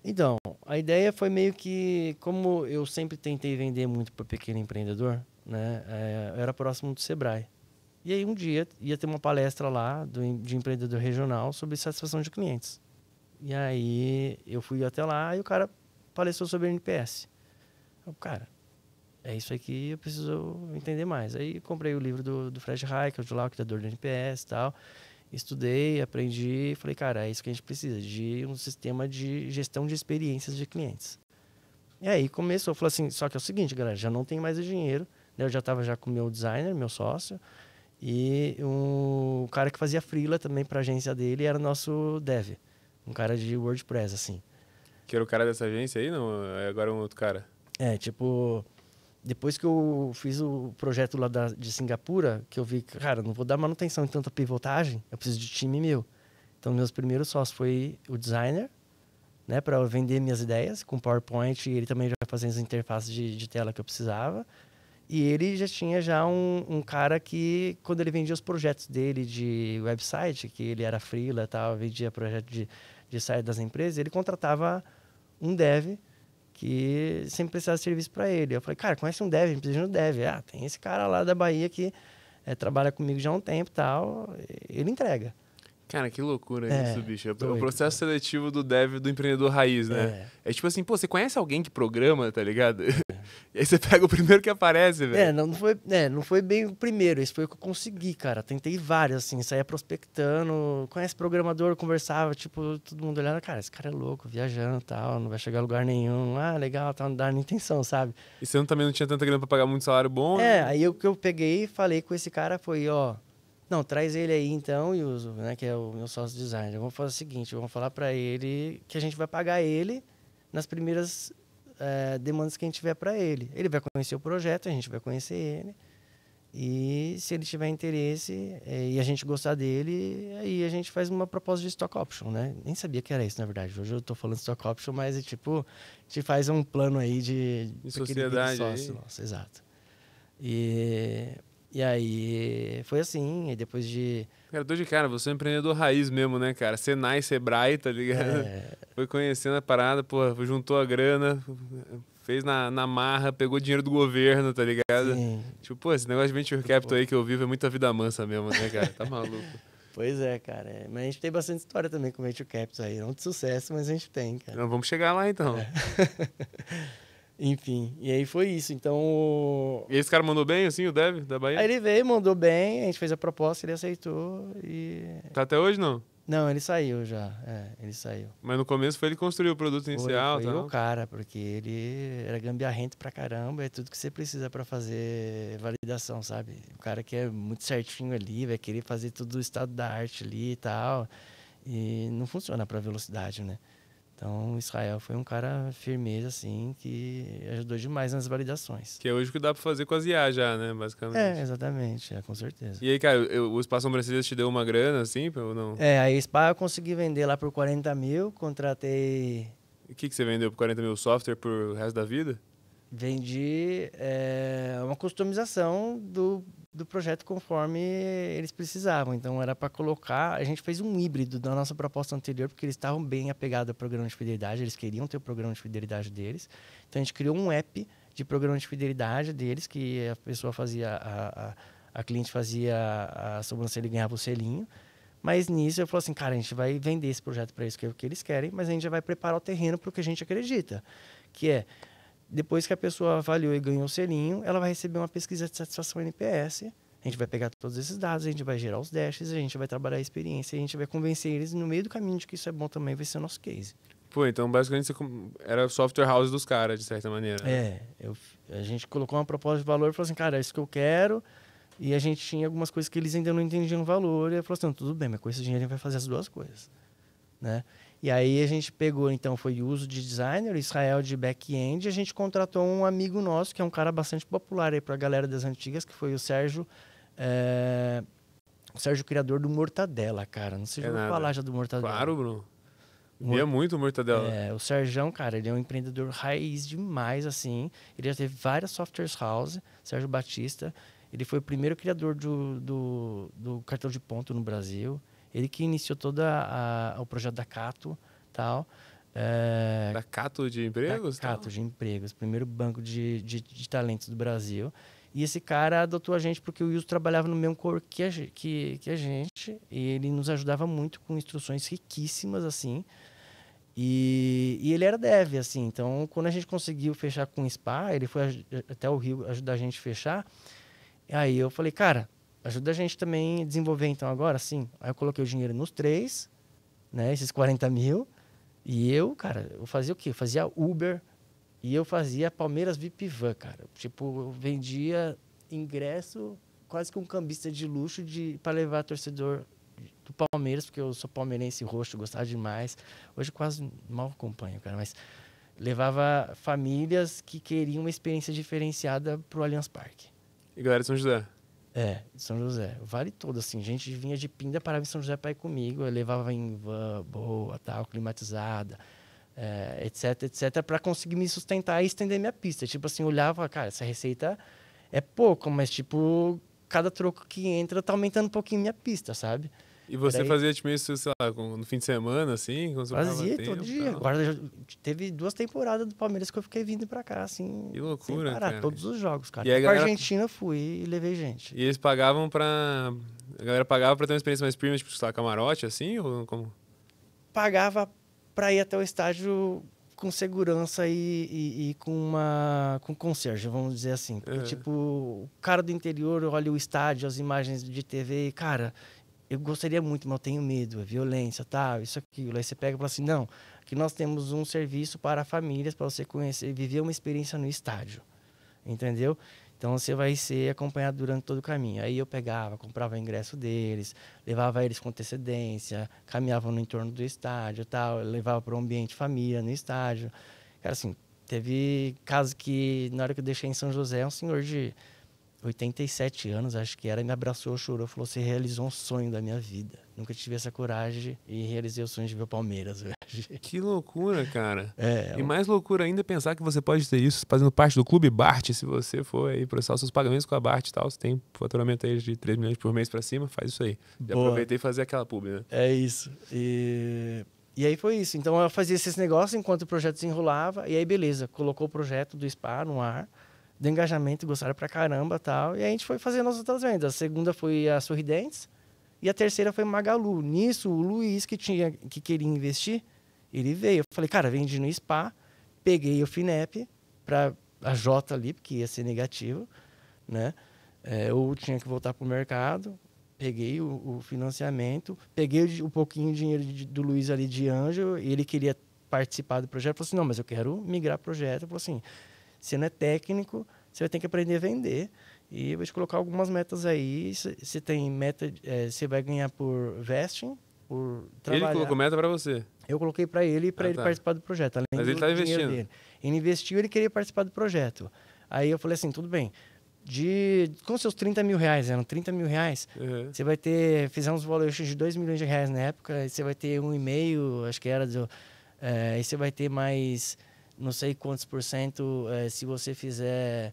Então, a ideia foi meio que, como eu sempre tentei vender muito para pequeno empreendedor, né? Eu era próximo do Sebrae. E aí um dia ia ter uma palestra lá de empreendedor regional sobre satisfação de clientes. E aí eu fui até lá e o cara palestrou sobre NPS. Cara, é isso aqui que eu preciso entender mais. Aí comprei o livro do Fred Reichelt lá, o criador do NPS e tal. Estudei, aprendi, falei, cara, é isso que a gente precisa, de um sistema de gestão de experiências de clientes. E aí começou, falou assim, só que é o seguinte, galera, já não tem mais o dinheiro, né? Eu já estava já com o meu designer, meu sócio, e um cara que fazia freela também para a agência dele era nosso dev, um cara de WordPress, assim. Que era o cara dessa agência aí, não? Agora é um outro cara? Depois que eu fiz o projeto lá de Singapura, que eu vi, cara, não vou dar manutenção em tanta pivotagem, eu preciso de time meu. Então, meus primeiros sócios foi o designer, né, para eu vender minhas ideias com PowerPoint, e ele também já fazia as interfaces de tela que eu precisava. E ele já tinha um cara que, quando ele vendia os projetos dele de website, que ele era freela e tal, vendia projeto de site das empresas, ele contratava um dev que sempre precisava de serviço para ele. Eu falei, cara, conhece um dev? A gente precisa de um dev. Ah, tem esse cara lá da Bahia que trabalha comigo já há um tempo e tal, ele entrega. Cara, que loucura isso, bicho. É o doido, processo seletivo do dev, do empreendedor raiz, né? É tipo assim, pô, você conhece alguém que programa, tá ligado? E aí você pega o primeiro que aparece, velho. Não foi bem o primeiro, esse foi o que eu consegui, cara. Tentei vários, assim, saía prospectando, conhece programador, conversava, tipo, todo mundo olhando, cara, esse cara é louco, viajando e tal, não vai chegar a lugar nenhum. Ah, legal, tá, não dá nem intenção, sabe? E você também não tinha tanta grana pra pagar muito salário bom? Né? Aí o que eu peguei e falei com esse cara foi, ó, não, traz ele aí então, Yuzo, né, que é o meu sócio designer. Vamos fazer o seguinte, vamos falar para ele que a gente vai pagar ele nas primeiras demandas que a gente tiver para ele. Ele vai conhecer o projeto, a gente vai conhecer ele. E se ele tiver interesse e a gente gostar dele, aí a gente faz uma proposta de stock option, né? Nem sabia que era isso, na verdade. Hoje eu tô falando stock option, mas é tipo, a gente faz um plano aí de sociedade sócio nosso, exato. E aí foi assim, e depois de... Cara, tô de cara, você é um empreendedor raiz mesmo, né, cara? Senai, Sebrae, tá ligado? Foi conhecendo a parada, pô, juntou a grana, fez na marra, pegou dinheiro do governo, tá ligado? Sim. Tipo, pô, esse negócio de venture capital aí que eu vivo é muita vida mansa mesmo, né, cara? Tá maluco. Pois é, cara. Mas a gente tem bastante história também com venture capital aí. Não de sucesso, mas a gente tem, cara. Não, vamos chegar lá, então. Enfim, e aí foi isso, então... E esse cara mandou bem, assim, o Dev, da Bahia? Aí ele veio, mandou bem, a gente fez a proposta, ele aceitou e... Tá até hoje, não? Não, ele saiu já, ele saiu. Mas no começo foi ele que construiu o produto inicial, Foi tá? o cara, porque ele era gambiarrento pra caramba, é tudo que você precisa pra fazer validação, sabe? O cara que é muito certinho ali, vai querer fazer tudo o estado da arte ali e tal, e não funciona pra velocidade, né? Então, o Israel foi um cara firmeza, assim, que ajudou demais nas validações. Que é hoje o que dá pra fazer com as IA já, né, basicamente. Exatamente, com certeza. E aí, cara, o Espaço Sobrancelhas te deu uma grana, assim, ou não? Aí a Spa eu consegui vender lá por 40 mil, contratei... E o que você vendeu por 40 mil? Software pro resto da vida? Vendi uma customização do projeto conforme eles precisavam. Então, era para colocar... A gente fez um híbrido da nossa proposta anterior, porque eles estavam bem apegados ao programa de fidelidade, eles queriam ter o programa de fidelidade deles. Então, a gente criou um app de programa de fidelidade deles, que a pessoa fazia... A cliente fazia a sobrancelha e ganhava o selinho. Mas nisso eu falei assim, cara, a gente vai vender esse projeto para isso, que é o que eles querem, mas a gente já vai preparar o terreno para o que a gente acredita, que é... Depois que a pessoa avaliou e ganhou o selinho, ela vai receber uma pesquisa de satisfação NPS. A gente vai pegar todos esses dados, a gente vai gerar os dashes, a gente vai trabalhar a experiência, a gente vai convencer eles no meio do caminho de que isso é bom também, vai ser o nosso case. Pô, então basicamente você era software house dos caras, de certa maneira. Né? A gente colocou uma proposta de valor e falou assim, cara, é isso que eu quero. E a gente tinha algumas coisas que eles ainda não entendiam o valor. E eu falei assim, tudo bem, mas com esse dinheiro a gente vai fazer as duas coisas. Né? E aí a gente pegou, então, foi o uso de designer, Israel de back-end, e a gente contratou um amigo nosso, que é um cara bastante popular aí pra galera das antigas, que foi o Sérgio, criador do Mortadela, cara. Não sei se eu vou falar já do Mortadela. Claro, Bruno. Via muito o Mortadela. O Sérgio, cara, ele é um empreendedor raiz demais, assim. Ele já teve várias softwares house, Sérgio Batista. Ele foi o primeiro criador do cartão de ponto no Brasil. Ele que iniciou todo o projeto da Cato, tal. Da Cato de Empregos? Da Cato de Empregos, primeiro banco de talentos do Brasil. E esse cara adotou a gente porque o Wilson trabalhava no mesmo core que a gente. E ele nos ajudava muito com instruções riquíssimas, assim. E ele era dev, assim. Então, quando a gente conseguiu fechar com o Spa, ele foi até o Rio ajudar a gente a fechar. Aí eu falei, cara... Ajuda a gente também a desenvolver, então, agora, sim. Aí eu coloquei o dinheiro nos 3, né? Esses 40 mil. E eu, cara, eu fazia o quê? Eu fazia Uber e eu fazia Palmeiras VIP Van, cara. Tipo, eu vendia ingresso quase que um cambista de luxo para levar torcedor do Palmeiras, porque eu sou palmeirense roxo, gostava demais. Hoje quase mal acompanho, cara, mas levava famílias que queriam uma experiência diferenciada pro Allianz Parque. E galera de São José? De São José. O vale todo, assim. Gente vinha de Pinda, parava em São José para ir comigo. Eu levava em van boa, tal, climatizada, etc, etc, para conseguir me sustentar e estender minha pista. Tipo assim, olhava, cara, essa receita É pouco, mas tipo, cada troco que entra tá aumentando um pouquinho minha pista, sabe? E você Daí fazia tipo isso, sei lá, no fim de semana, assim, quando sobrava fazia tempo todo e dia. tal? Agora teve 2 temporadas do Palmeiras que eu fiquei vindo pra cá, assim, Que sem loucura, parar. cara. Todos os jogos, cara. E aí a Até pra galera... Argentina eu fui e levei gente. E eles pagavam pra... A galera pagava pra ter uma experiência mais premium, tipo, sei lá, camarote, assim, ou como? Pagava pra ir até o estádio com segurança e com concierge, vamos dizer assim. Porque, Uhum. tipo, o cara do interior olha o estádio, as imagens de TV e, cara, eu gostaria muito, mas eu tenho medo, é violência, tal, isso, aquilo. Aí você pega e fala assim, não, aqui nós temos um serviço para famílias, para você conhecer e viver uma experiência no estádio, entendeu? Então você vai ser acompanhado durante todo o caminho. Aí eu pegava, comprava o ingresso deles, levava eles com antecedência, caminhava no entorno do estádio, tal, levava para o ambiente família no estádio. Cara, assim, teve casos que na hora que eu deixei em São José, um senhor de 87 anos, acho que era, me abraçou, chorou, falou: você realizou um sonho da minha vida. Nunca tive essa coragem e realizei o sonho de ver o Palmeiras hoje. Que loucura, cara. É, E mais loucura ainda é pensar que você pode ter isso fazendo parte do Clube Bart. Se você for aí processar os seus pagamentos com a Bart e tal, você tem faturamento aí de 3 milhões por mês pra cima, faz isso aí. Já boa. aproveitei e fazer aquela pub, né? É isso. E aí foi isso. Então eu fazia esses negócios enquanto o projeto se enrolava. E aí, beleza, colocou o projeto do Spa no ar, deu engajamento, gostaram pra caramba e tal. E aí a gente foi fazendo as outras vendas. A segunda foi a Sorridentes e a terceira foi Magalu. Nisso, o Luiz, que queria investir, ele veio. Eu falei, cara, vendi no Spa, peguei o FINEP para a J ali, porque ia ser negativo, né? Eu tinha que voltar pro mercado. Peguei o financiamento, peguei um pouquinho de dinheiro do Luiz ali de anjo, e ele queria participar do projeto. Falou assim, não, mas eu quero migrar projeto. Falou assim, você não é técnico, você vai ter que aprender a vender. E eu vou te colocar algumas metas aí. Você tem meta, você vai ganhar por vesting, por trabalhar. Ele colocou meta pra você. Eu coloquei para ele Ah, ele tá. participar do projeto, além Mas do ele tá dinheiro investindo. dele. Ele investiu, ele queria participar do projeto. Aí eu falei assim, tudo bem. Com seus 30 mil reais, eram 30 mil reais, Uhum. você vai ter, fizemos valuation de 2 milhões de reais na época, você vai ter 1,5, acho que era, aí você vai ter mais não sei quantos por cento se você fizer,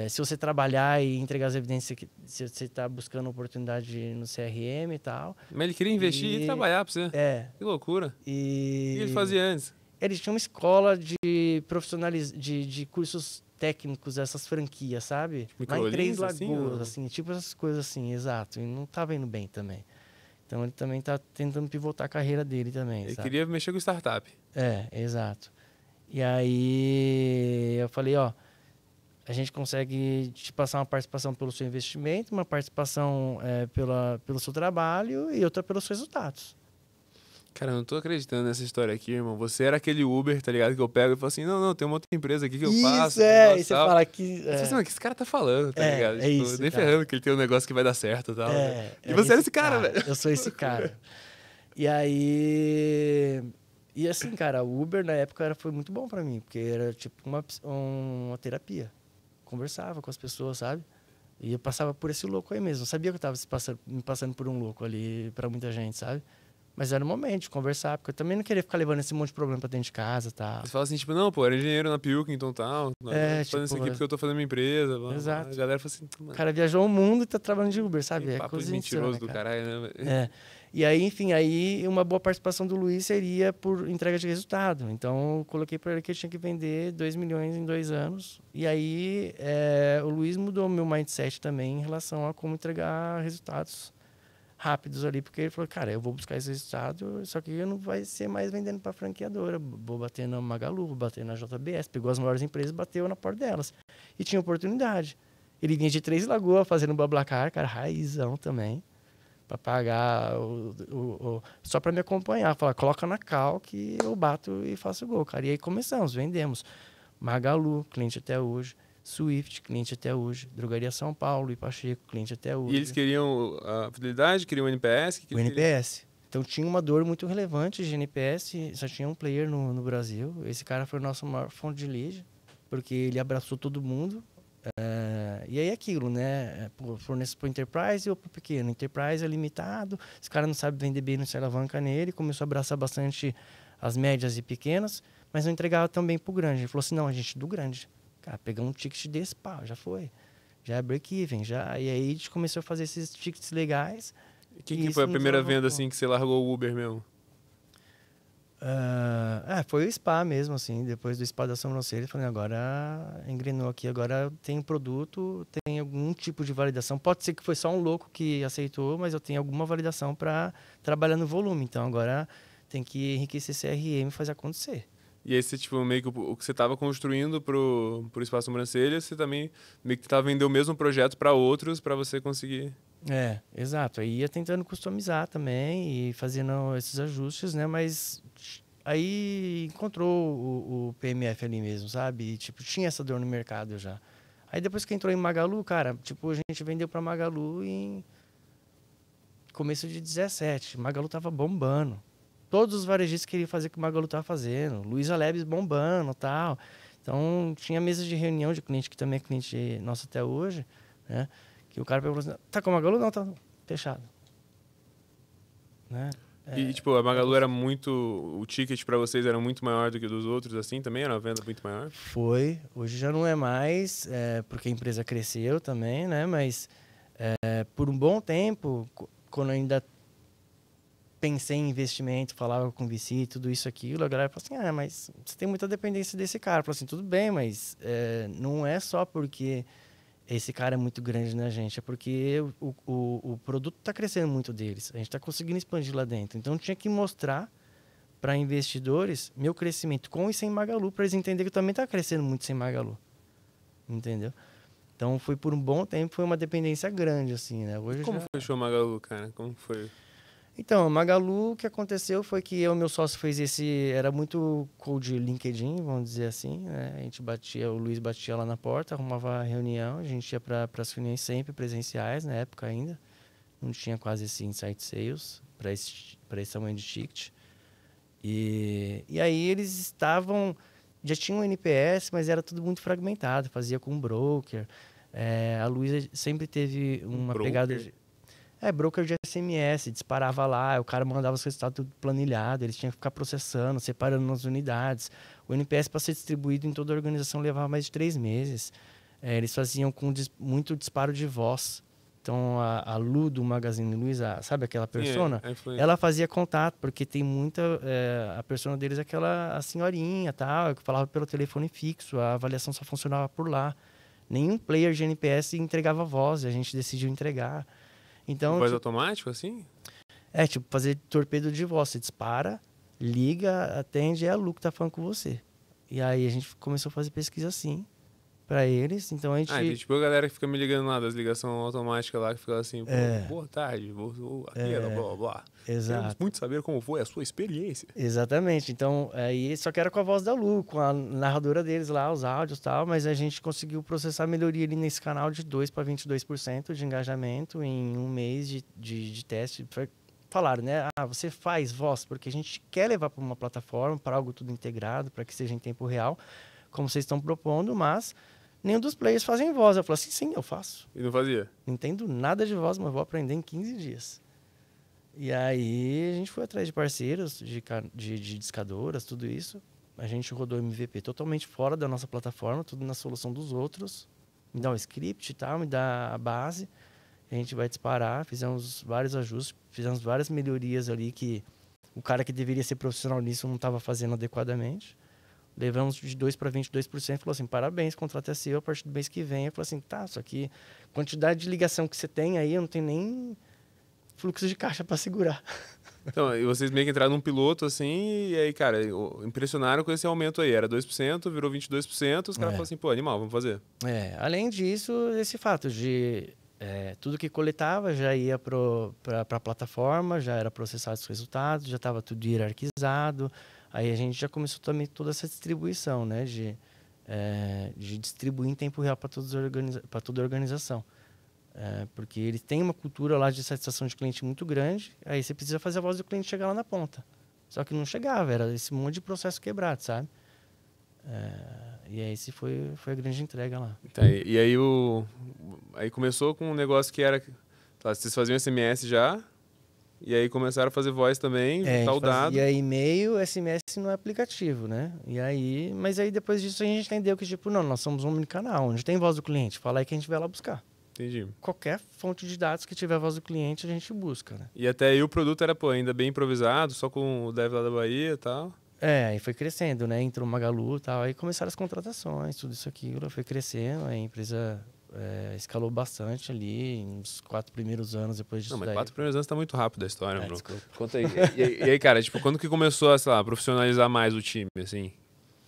se você trabalhar e entregar as evidências que você está buscando oportunidade no CRM e tal. Mas ele queria investir e trabalhar pra você. Que loucura. O que ele fazia antes? Eles tinham uma escola de de cursos técnicos, essas franquias, sabe? Lá em Três Lagoas, assim, tipo essas coisas assim, exato. E não tava indo bem também. Então ele também tá tentando pivotar a carreira dele também, Ele sabe? queria mexer com startup. Exato. E aí eu falei, ó, a gente consegue te passar uma participação pelo seu investimento, uma participação pelo seu trabalho e outra pelos resultados. Cara, eu não tô acreditando nessa história aqui, irmão. Você era aquele Uber, tá ligado? Que eu pego e falo assim, não, tem uma outra empresa aqui que eu faço. E você fala que... Você fala assim, o que esse cara tá falando, tá ligado? É isso, nem cara. ferrando que ele tem um negócio que vai dar certo e tal. E É você era esse cara, velho. Eu sou esse cara. E aí... E assim, cara, o Uber na época foi muito bom pra mim, porque era tipo uma terapia. Conversava com as pessoas, sabe? E eu passava por esse louco aí mesmo. Eu sabia que eu tava me passando por um louco ali pra muita gente, sabe? Mas era o momento de conversar, porque eu também não queria ficar levando esse monte de problema pra dentro de casa e tal. Você fala assim, tipo, não, pô, era engenheiro na Pilkington e tal. Tô fazendo isso aqui porque eu tô fazendo minha empresa. Exato. A galera fala assim, o cara viajou o mundo e tá trabalhando de Uber, sabe? É papo mentiroso do caralho, né? E aí, enfim, aí uma boa participação do Luiz seria por entrega de resultado. Então, eu coloquei para ele que ele tinha que vender 2 milhões em 2 anos. E aí, o Luiz mudou o meu mindset também em relação a como entregar resultados rápidos ali, porque ele falou, cara, eu vou buscar esse resultado, só que eu não vai ser mais vendendo para franqueadora, vou bater na Magalu, vou bater na JBS, pegou as maiores empresas, bateu na porta delas. E tinha oportunidade. Ele vinha de Três Lagoas fazendo BlaBlaCar, cara, raizão também, para pagar, só para me acompanhar, falar, coloca na cal que eu bato e faço o gol, cara. E aí começamos, vendemos. Magalu, cliente até hoje. Swift, cliente até hoje. Drogaria São Paulo e Pacheco, cliente até hoje. E eles queriam a fidelidade, queriam o NPS? O NPS. Então tinha uma dor muito relevante de NPS, só tinha um player no Brasil. Esse cara foi o nosso maior fonte de lead, porque ele abraçou todo mundo. E aí é aquilo, né? Fornece para o Enterprise ou para o pequeno. Enterprise é limitado, esse cara não sabe vender bem, não se alavanca nele. Começou a abraçar bastante as médias e pequenas, mas não entregava tão bem para o grande. Ele falou assim, não, a gente do grande. Cara, pegar um ticket desse, pá, já foi. Já é break-even, já. E aí a gente começou a fazer esses tickets legais. Que foi a primeira venda assim que você largou o Uber mesmo? Foi o spa mesmo, assim. Depois do spa da sobrancelha, eu falei, agora engrenou aqui, agora tem produto, tem algum tipo de validação. Pode ser que foi só um louco que aceitou, mas eu tenho alguma validação para trabalhar no volume. Então agora tem que enriquecer CRM e fazer acontecer. E aí você, tipo, meio que o que você estava construindo pro Espaço Sobrancelha, você também meio que tentava vender o mesmo projeto para outros, para você conseguir... Exato. Aí ia tentando customizar também e fazendo esses ajustes, né? Mas aí encontrou o PMF ali mesmo, sabe? E, tipo, tinha essa dor no mercado já. Aí depois que entrou em Magalu, cara, tipo, a gente vendeu para Magalu em começo de 17. Magalu tava bombando. Todos os varejistas queriam fazer o que o Magalu tava fazendo. Luiza Labs bombando e tal. Então, tinha mesas de reunião de cliente, que também é cliente nosso até hoje, né? Que o cara perguntou assim, tá com o Magalu? Não, tá fechado. Né? E, tipo, a Magalu era muito... O ticket para vocês era muito maior do que o dos outros, assim, também? Era uma venda muito maior? Foi. Hoje já não é mais, porque a empresa cresceu também, né? Mas por um bom tempo, quando eu ainda pensei em investimento, falava com o VC, tudo isso, aquilo, a galera falou assim, mas você tem muita dependência desse cara. Eu falei assim, tudo bem, mas não é só porque esse cara é muito grande na gente, é porque o produto está crescendo muito deles. A gente está conseguindo expandir lá dentro. Então, eu tinha que mostrar para investidores meu crescimento com e sem Magalu, para eles entenderem que eu também está crescendo muito sem Magalu. Entendeu? Então, foi por um bom tempo, foi uma dependência grande, assim, né? Hoje Como fechou a Magalu, cara? Como foi? Então, a Magalu, o que aconteceu foi que eu e meu sócio fez era muito cold LinkedIn, vamos dizer assim, né? A gente o Luiz batia lá na porta, arrumava a reunião, a gente ia para as reuniões sempre presenciais, na época ainda. Não tinha quase esse insight sales para esse tamanho de ticket. E aí eles já tinham um NPS, mas era tudo muito fragmentado, fazia com broker. A Luísa sempre teve uma pegada de... broker de SMS, disparava lá, o cara mandava os resultados tudo planilhado, eles tinham que ficar processando, separando nas unidades. O NPS, para ser distribuído em toda a organização, levava mais de 3 meses. Eles faziam com muito disparo de voz. Então, a Lu do Magazine Luiza, sabe aquela persona? Ela fazia contato, porque tem muita... a persona deles é a senhorinha, tal, que falava pelo telefone fixo, a avaliação só funcionava por lá. Nenhum player de NPS entregava voz, a gente decidiu entregar. Então, voz automático, assim? Tipo, fazer torpedo de voz. Você dispara, liga, atende, é a Lu que tá falando com você. E aí a gente começou a fazer pesquisa assim, pra eles. Então a gente... tem tipo a galera que fica me ligando lá, das ligações automáticas lá, que fica assim, boa tarde, aqui, blá, blá, blá. Exato. Queremos muito saber como foi a sua experiência. Exatamente. Então, aí só que era com a voz da Lu, com a narradora deles lá, os áudios e tal, mas a gente conseguiu processar a melhoria ali nesse canal de 2% para 22% de engajamento em um mês de teste. Falaram, né? Você faz voz, porque a gente quer levar para uma plataforma, para algo tudo integrado, para que seja em tempo real, como vocês estão propondo, mas nenhum dos players fazem voz. Eu falei assim, sim, eu faço. E não fazia? Não entendo nada de voz, mas vou aprender em 15 dias. E aí a gente foi atrás de parceiros, de discadoras, tudo isso. A gente rodou MVP totalmente fora da nossa plataforma, tudo na solução dos outros. Me dá um script e tal, me dá a base. A gente vai disparar, fizemos vários ajustes, fizemos várias melhorias ali que o cara que deveria ser profissional nisso não estava fazendo adequadamente. Levamos de 2% para 22%, falou assim, parabéns, o contrato é seu, a partir do mês que vem. Eu falei assim, tá, só que quantidade de ligação que você tem aí, eu não tenho nem fluxo de caixa para segurar. Então, e vocês meio que entraram num piloto, assim, e aí, cara, impressionaram com esse aumento aí. Era 2%, virou 22%, os caras falaram assim, pô, animal, vamos fazer. Além disso, esse fato de tudo que coletava já ia para a plataforma, já era processado os resultados, já estava tudo hierarquizado. Aí a gente já começou também toda essa distribuição, né? De distribuir em tempo real para toda a organização. Porque eles têm uma cultura lá de satisfação de cliente muito grande, aí você precisa fazer a voz do cliente chegar lá na ponta. Só que não chegava, era esse monte de processo quebrado, sabe? E aí esse foi a grande entrega lá. Tá, e aí aí começou com um negócio que era... Tá, vocês faziam SMS já? E aí começaram a fazer voz também, juntar o dado. E aí e-mail, SMS no aplicativo, né? E aí, mas aí depois disso a gente entendeu que, tipo, não, nós somos um omnicanal, onde tem voz do cliente, fala aí que a gente vai lá buscar. Entendi. Qualquer fonte de dados que tiver voz do cliente, a gente busca, né? E até aí o produto era, pô, ainda bem improvisado, só com o dev lá da Bahia e tal. Aí foi crescendo, né? Entrou Magalu e tal, aí começaram as contratações, tudo isso, aquilo, foi crescendo, aí a empresa escalou bastante ali, nos 4 primeiros anos depois disso. Não, mas daí. 4 primeiros anos tá muito rápido a história, Bruno. Desculpa. Conta aí. E aí, cara, tipo, quando que começou a, sei lá, profissionalizar mais o time, assim?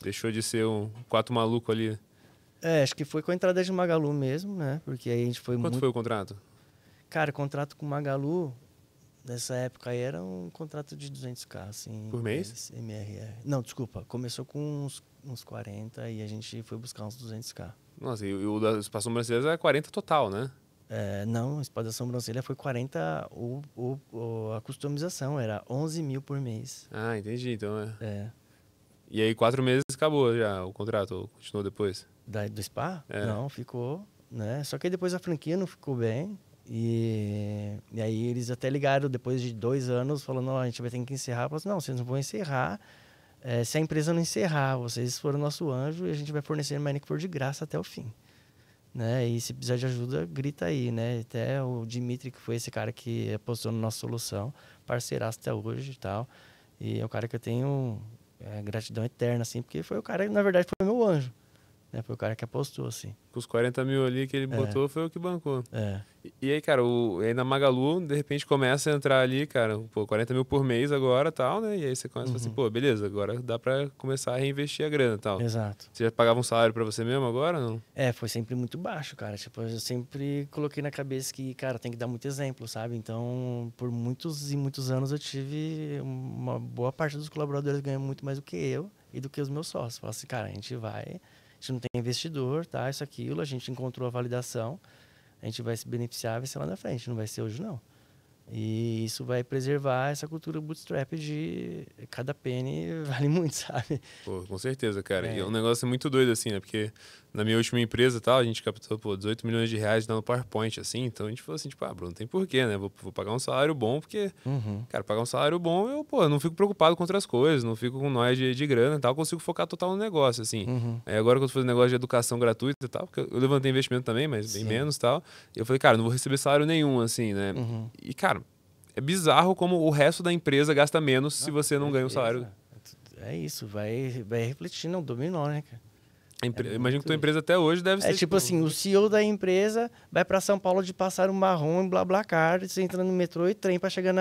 Deixou de ser um 4 maluco ali. Acho que foi com a entrada de Magalu mesmo, né? Porque aí a gente foi Quanto foi o contrato? Cara, o contrato com Magalu, nessa época aí, era um contrato de 200k, assim. Por mês? MRR. Não, desculpa. Começou com uns 40 e a gente foi buscar uns 200k. Nossa, e o da Espaço Sobrancelhas é 40 total, né? Não, o espaço da sobrancelha foi 40, a customização era 11 mil por mês. Ah, entendi, então É. E aí 4 meses acabou já o contrato, ou continuou depois? Do spa? É. Não, ficou, né? Só que aí depois a franquia não ficou bem. E aí eles até ligaram depois de 2 anos, falando, a gente vai ter que encerrar. Eu falei assim, não, vocês não vão encerrar. Se a empresa não encerrar, vocês foram nosso anjo e a gente vai fornecer manicure de graça até o fim. Né? E se precisar de ajuda, grita aí, né? Até o Dimitri, que foi esse cara que apostou na nossa solução, parceiraço até hoje e tal. E é o cara que eu tenho gratidão eterna, assim, porque foi o cara que, na verdade, foi meu anjo. Né? Foi o cara que apostou, assim. Com os 40 mil ali que ele botou, foi o que bancou. É. E aí, cara, aí na Magalu, de repente começa a entrar ali, cara, pô, 40 mil por mês agora e tal, né? E aí você começa a falar assim, pô, beleza, agora dá pra começar a reinvestir a grana e tal. Exato. Você já pagava um salário pra você mesmo agora, não? Foi sempre muito baixo, cara. Tipo, eu sempre coloquei na cabeça que, cara, tem que dar muito exemplo, sabe? Então, por muitos e muitos anos eu tive uma boa parte dos colaboradores ganhando muito mais do que eu e do que os meus sócios. Falaram assim, cara, a gente não tem investidor, tá? Isso, aquilo, a gente encontrou a validação, a gente vai se beneficiar, vai ser lá na frente, não vai ser hoje, não. E isso vai preservar essa cultura bootstrap de cada penny vale muito, sabe? Pô, com certeza, cara. E é um negócio muito doido, assim, né? Porque na minha última empresa e tal, a gente captou, pô, 18 milhões de reais dando PowerPoint, assim. Então a gente falou assim, tipo, Bruno, não tem porquê, né? Vou pagar um salário bom, porque, cara, pagar um salário bom, eu não fico preocupado com outras coisas, não fico com nós de grana e tal, consigo focar total no negócio, assim. Aí agora que eu tô fazendo negócio de educação gratuita e tal, porque eu levantei investimento também, mas bem menos e tal. E eu falei, cara, não vou receber salário nenhum, assim, né? E, cara, é bizarro como o resto da empresa gasta menos se você não ganha um salário. É isso, vai refletir no dominó, né, cara? Imagino que tua empresa até hoje deve ser... tipo assim, o CEO da empresa vai para São Paulo de passar um marrom em BlaBlaCar, você entra no metrô e trem para chegar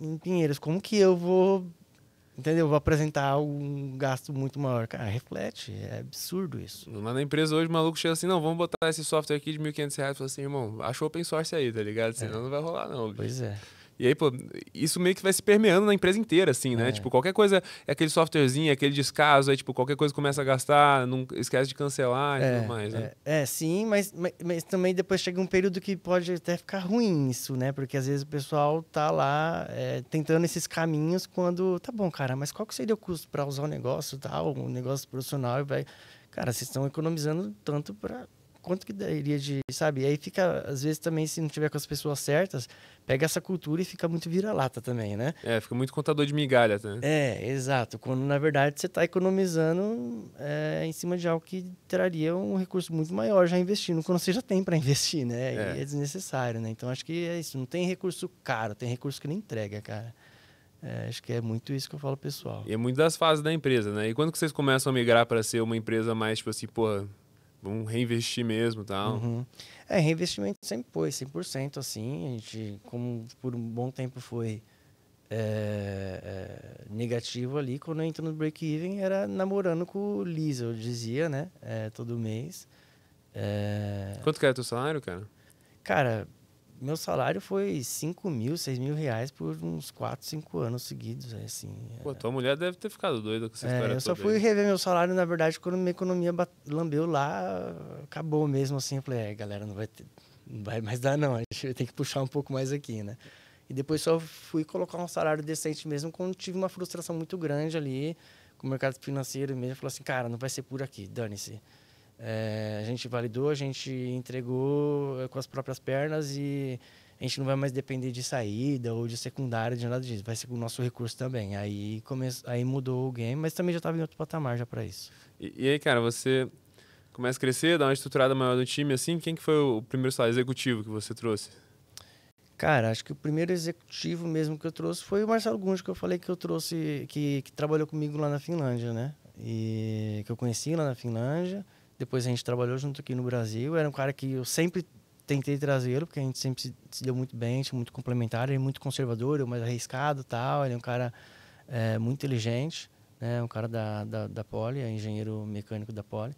em Pinheiros. Como que eu vou, entendeu? Vou apresentar um gasto muito maior? Cara, reflete, é absurdo isso. Lá na empresa hoje o maluco chega assim, não, vamos botar esse software aqui de R$1.500. Fala assim, irmão, acha open source aí, tá ligado? Senão não vai rolar não. Bicho. Pois é. E aí, pô, isso meio que vai se permeando na empresa inteira, assim, né? Tipo, qualquer coisa, é aquele softwarezinho, aquele descaso, aí, tipo, qualquer coisa começa a gastar, não esquece de cancelar e tudo mais, né? Sim, mas também depois chega um período que pode até ficar ruim isso, né? Porque às vezes o pessoal tá lá tentando esses caminhos quando, tá bom, cara, mas qual que seria o custo para usar o negócio tal, um negócio profissional e vai... Cara, vocês estão economizando tanto para... Quanto que daria de, sabe? E aí fica, às vezes também, se não tiver com as pessoas certas, pega essa cultura e fica muito vira-lata também, né? Fica muito contador de migalha, né? Exato. Quando, na verdade, você está economizando em cima de algo que traria um recurso muito maior já investindo, quando você já tem para investir, né? E é desnecessário, né? Então, acho que é isso. Não tem recurso caro, tem recurso que não entrega, cara. Acho que é muito isso que eu falo pro pessoal. E é muito das fases da empresa, né? E quando que vocês começam a migrar para ser uma empresa mais, tipo assim, porra... Vamos reinvestir mesmo e tal. Reinvestimento sempre foi, 100% assim. A gente, como por um bom tempo foi negativo ali, quando eu entro no break-even, era namorando com o Lisa, eu dizia, né? Todo mês. Quanto que é teu salário, cara? Cara, meu salário foi 5 mil, 6 mil reais por uns 4, 5 anos seguidos, assim. Pô, tua mulher deve ter ficado doida com essa história Eu só toda fui aí. rever meu salário, na verdade, quando minha economia lambeu lá, acabou mesmo, assim. Eu falei, galera, não vai mais dar, não. A gente vai ter que puxar um pouco mais aqui, né? E depois só fui colocar um salário decente mesmo quando tive uma frustração muito grande ali com o mercado financeiro mesmo. Falei assim, cara, não vai ser por aqui, dane-se. A gente validou, a gente entregou com as próprias pernas e a gente não vai mais depender de saída ou de secundária, de nada disso. Vai ser com o nosso recurso também. Aí mudou o game, mas também já estava em outro patamar já para isso. E aí, cara, você começa a crescer, dá uma estruturada maior do time, assim. Quem que foi o primeiro, sei lá, executivo que você trouxe? Cara, acho que o primeiro executivo mesmo que eu trouxe foi o Marcelo Gunjo, que eu falei que eu trouxe, que trabalhou comigo lá na Finlândia, né? E que eu conheci lá na Finlândia. Depois a gente trabalhou junto aqui no Brasil. Era um cara que eu sempre tentei trazê-lo, porque a gente sempre se deu muito bem, a gente é muito complementar. Ele é muito conservador, eu mais arriscado e tal. Ele é um cara muito inteligente, né? Um cara da Poli, é engenheiro mecânico da Poli.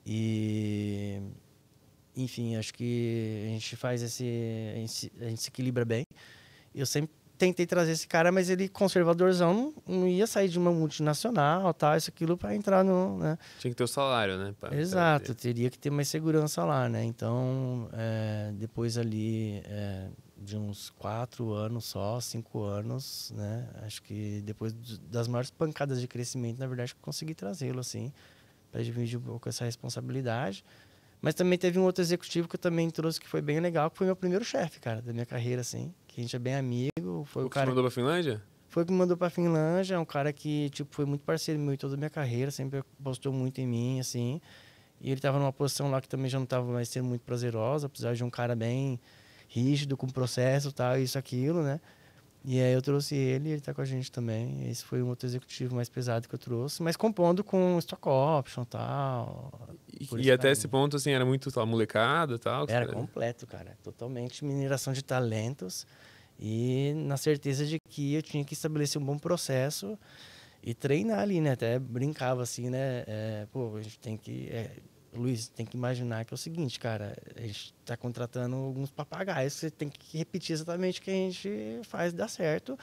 E... Enfim, acho que a gente faz a gente se equilibra bem. Eu sempre tentei trazer esse cara, mas ele, conservadorzão, não ia sair de uma multinacional, tal, isso, aquilo, para entrar no... Né? Tinha que ter o salário, né? Exato, teria que ter mais segurança lá, né? Então, depois ali de uns 4 anos só, 5 anos, né? Acho que depois das maiores pancadas de crescimento, na verdade, eu consegui trazê-lo, assim, para dividir um pouco essa responsabilidade. Mas também teve um outro executivo que eu também trouxe que foi bem legal, que foi meu primeiro chefe, cara, da minha carreira, assim. Que a gente é bem amigo. Foi o cara que mandou pra Finlândia? Foi o que me mandou pra Finlândia. É um cara que, tipo, foi muito parceiro meu em toda a minha carreira. Sempre apostou muito em mim, assim. E ele tava numa posição lá que também já não tava mais sendo muito prazerosa, apesar de um cara bem rígido, com processo e tal, isso, aquilo, né? E aí eu trouxe ele e ele tá com a gente também. Esse foi um outro executivo mais pesado que eu trouxe, mas compondo com stock option e tal. E até esse ponto, assim, era muito molecada e tal? Era completo, cara. Totalmente mineração de talentos. E na certeza de que eu tinha que estabelecer um bom processo e treinar ali, né? Até brincava assim, né? Pô, a gente tem que... Luiz, tem que imaginar que é o seguinte, cara, a gente está contratando alguns papagaios, você tem que repetir exatamente o que a gente faz dar certo.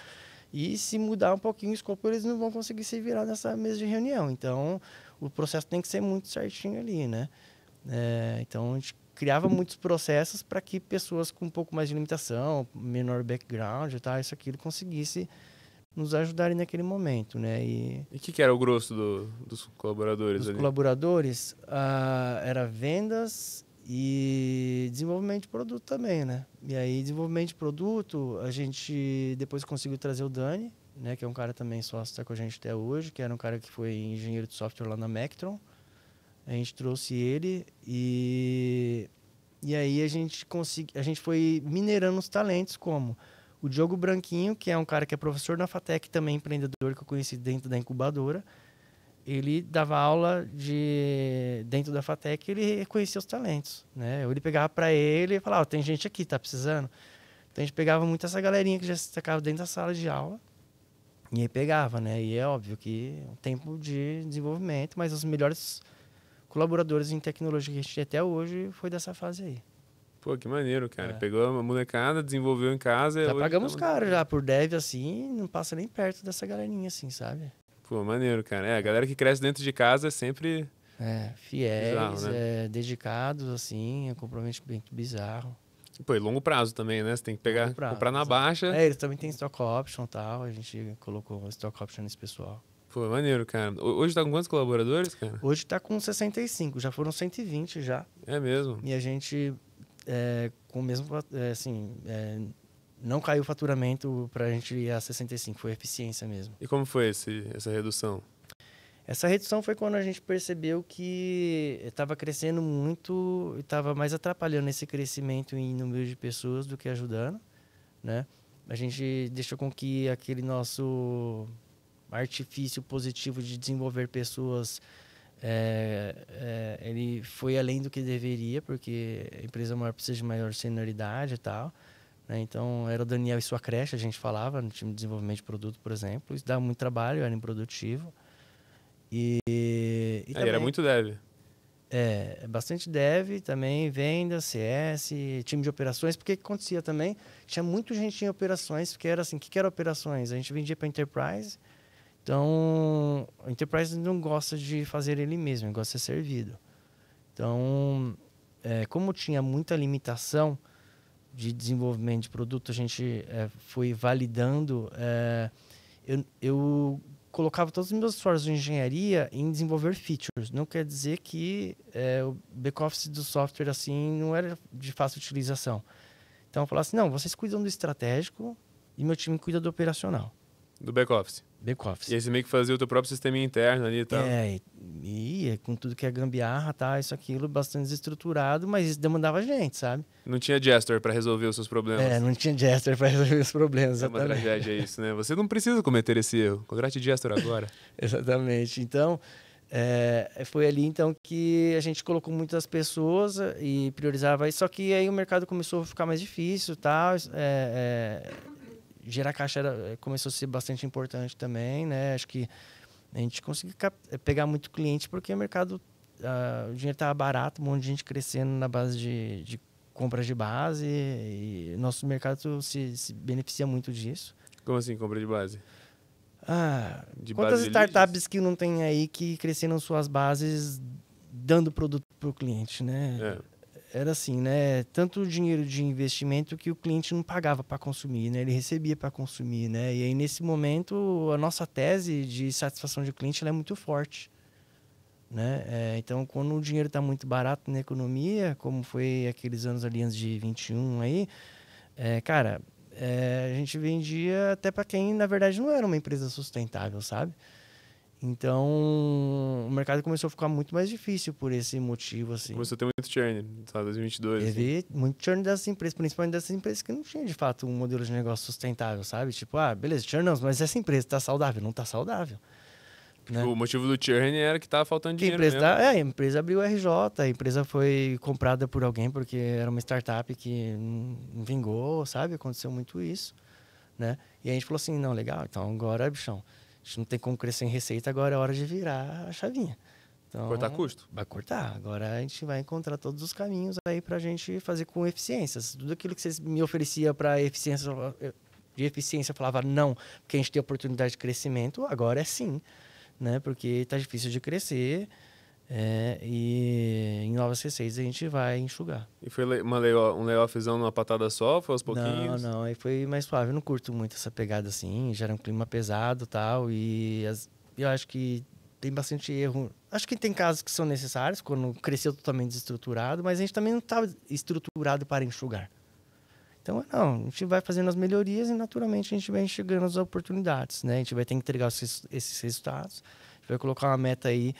E se mudar um pouquinho o escopo, eles não vão conseguir se virar nessa mesa de reunião. Então, o processo tem que ser muito certinho ali, né? Então, a gente criava muitos processos para que pessoas com um pouco mais de limitação, menor background, tá, isso, aquilo, conseguisse nos ajudarem naquele momento, né? E o que era o grosso dos colaboradores ali? Os colaboradores, era vendas e desenvolvimento de produto também, né? E aí, desenvolvimento de produto, a gente depois conseguiu trazer o Dani, né? Que é um cara também sócio, está com a gente até hoje, que era um cara que foi engenheiro de software lá na Mectron. A gente trouxe ele e aí a gente foi minerando os talentos, como o Diogo Branquinho, que é um cara que é professor na FATEC, também empreendedor, que eu conheci dentro da incubadora. Ele dava aula dentro da FATEC, ele reconhecia os talentos, né? Ele pegava para ele e falava, tem gente aqui, tá precisando? Então a gente pegava muito essa galerinha que já se destacava dentro da sala de aula e aí pegava, né? E é óbvio que um tempo de desenvolvimento, mas os melhores colaboradores em tecnologia que a gente tem até hoje foi dessa fase aí. Pô, que maneiro, cara. Pegou a molecada, desenvolveu em casa... Já pagamos caro já, por dev, assim, não passa nem perto dessa galerinha, assim, sabe? Pô, maneiro, cara. A galera que cresce dentro de casa é sempre... fiéis, bizarro, né? Dedicados, assim, é um comprometimento bizarro. Pô, e longo prazo também, né? Você tem que pegar, comprar na baixa. Eles também têm stock option e tal, a gente colocou stock option nesse pessoal. Pô, maneiro, cara. Hoje tá com quantos colaboradores, cara? Hoje tá com 65, já foram 120 já. É mesmo? E a gente, com o mesmo, assim, não caiu o faturamento pra gente ir a 65, foi eficiência mesmo. E como foi essa redução? Essa redução foi quando a gente percebeu que estava crescendo muito e estava mais atrapalhando esse crescimento em número de pessoas do que ajudando, né? A gente deixou com que aquele nosso artifício positivo de desenvolver pessoas, ele foi além do que deveria, porque a empresa maior precisa de maior senioridade e tal, né? Então, era o Daniel e sua creche, a gente falava, no time de desenvolvimento de produto, por exemplo. Isso dava muito trabalho, era improdutivo. E também, era muito dev. Bastante dev, também venda, CS, time de operações. Porque o que acontecia também? Tinha muita gente em operações, porque era assim, o que era operações? A gente vendia para Enterprise. Então, a Enterprise não gosta de fazer ele mesmo, ele gosta de ser servido. Então, como tinha muita limitação de desenvolvimento de produto, a gente foi validando. Eu colocava todos os meus esforços de engenharia em desenvolver features. Não quer dizer que o back-office do software assim não era de fácil utilização. Então eu falava assim, não, vocês cuidam do estratégico e meu time cuida do operacional. Do back-office. Back-office. E aí você meio que fazia o teu próprio sistema interno ali e tal. E com tudo que é gambiarra, tá, isso, aquilo, bastante desestruturado, mas isso demandava gente, sabe? Não tinha Gestor para resolver os seus problemas. Não tinha Gestor para resolver os problemas, É uma exatamente. tragédia isso, né? Você não precisa cometer esse erro. Contrate Gestor agora. Exatamente. Então, foi ali então que a gente colocou muitas pessoas e priorizava isso, só que aí o mercado começou a ficar mais difícil, tá? Gerar caixa começou a ser bastante importante também, né? Acho que a gente conseguiu pegar muito cliente porque o mercado, o dinheiro estava barato, um monte de gente crescendo na base de compras de base e nosso mercado se beneficia muito disso. Como assim, compra de base? De Quantas base de startups leads? que não tem aí que cresceram suas bases dando produto para o cliente, né? Era assim, né? Tanto dinheiro de investimento que o cliente não pagava para consumir, né? Ele recebia para consumir, né? E aí, nesse momento, a nossa tese de satisfação de cliente ela é muito forte, né? Então, quando o dinheiro está muito barato na economia, como foi aqueles anos ali antes de 21 aí, cara, a gente vendia até para quem, na verdade, não era uma empresa sustentável, sabe? Então, o mercado começou a ficar muito mais difícil por esse motivo, assim. Começou a ter muito churn, tá? 2022. Teve assim. muito churn dessas empresas, principalmente dessas empresas que não tinham, de fato, um modelo de negócio sustentável, sabe? Tipo, beleza, churn não, mas essa empresa tá saudável? Não tá saudável. Né? O motivo do churn era que tava faltando Que dinheiro mesmo. a empresa abriu o RJ, a empresa foi comprada por alguém porque era uma startup que não vingou, sabe? Aconteceu muito isso, né? E a gente falou assim, não, legal, então agora, bichão, a gente não tem como crescer em receita, agora é hora de virar a chavinha. Então, Cortar custo. Vai cortar. Agora a gente vai encontrar todos os caminhos aí pra gente fazer com eficiências. Tudo aquilo que vocês me ofereciam para eficiência, de eficiência, eu falava não, porque a gente tem oportunidade de crescimento, agora é sim, né? Porque tá difícil de crescer e em novas receitas a gente vai enxugar. E foi um layoffzão numa patada só? Foi aos pouquinhos? Não, aí foi mais suave. Eu não curto muito essa pegada assim, já era um clima pesado e tal, e eu acho que tem bastante erro. Acho que tem casos que são necessários, quando cresceu totalmente desestruturado, mas a gente também não estava estruturado para enxugar. Então, não, a gente vai fazendo as melhorias e, naturalmente, a gente vai enxergando as oportunidades, né? A gente vai ter que entregar esses resultados, a gente vai colocar uma meta aí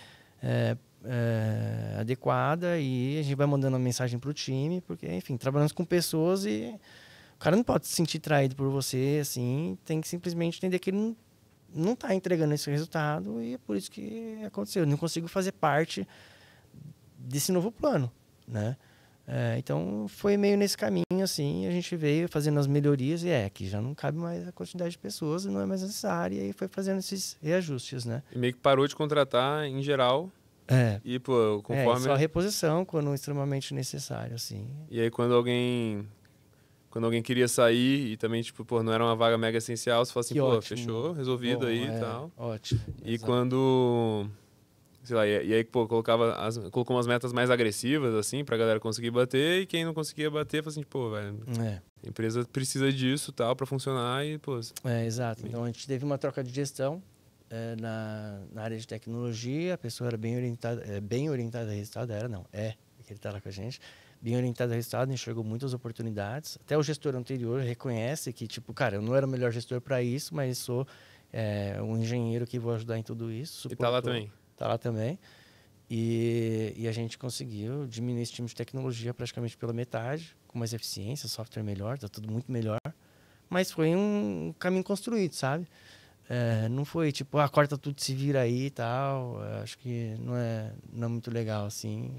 adequada e a gente vai mandando uma mensagem para o time, porque, enfim, trabalhamos com pessoas e o cara não pode se sentir traído por você, assim, tem que simplesmente entender que ele não está entregando esse resultado e é por isso que aconteceu. Eu não consigo fazer parte desse novo plano, né? Então, foi meio nesse caminho, assim, a gente veio fazendo as melhorias e que já não cabe mais a quantidade de pessoas, não é mais necessário, e aí foi fazendo esses reajustes, né? E meio que parou de contratar em geral. E, pô, conforme... só reposição quando extremamente necessário, assim. E aí, quando alguém queria sair e também, tipo, pô, não era uma vaga mega essencial, você fala assim, Que pô, ótimo. fechou, resolvido aí e tal. Ótimo. E exato. quando... Sei lá, e aí, pô, colocou umas metas mais agressivas, assim, pra galera conseguir bater, e quem não conseguia bater, falou assim, pô, velho, a empresa precisa disso, tal, pra funcionar, e, pô... Exato. Então, a gente teve uma troca de gestão na área de tecnologia, a pessoa era bem orientada a resultado, que ele tá lá com a gente, bem orientada a resultado, enxergou muitas oportunidades, até o gestor anterior reconhece que, tipo, cara, eu não era o melhor gestor para isso, mas sou um engenheiro que vou ajudar em tudo isso. E tá lá também. Tá lá também. E a gente conseguiu diminuir esse time de tecnologia praticamente pela metade, com mais eficiência, software melhor, tá tudo muito melhor. Mas foi um caminho construído, sabe? Não foi tipo, corta tudo, se vira aí e tal. Acho que não é muito legal, assim.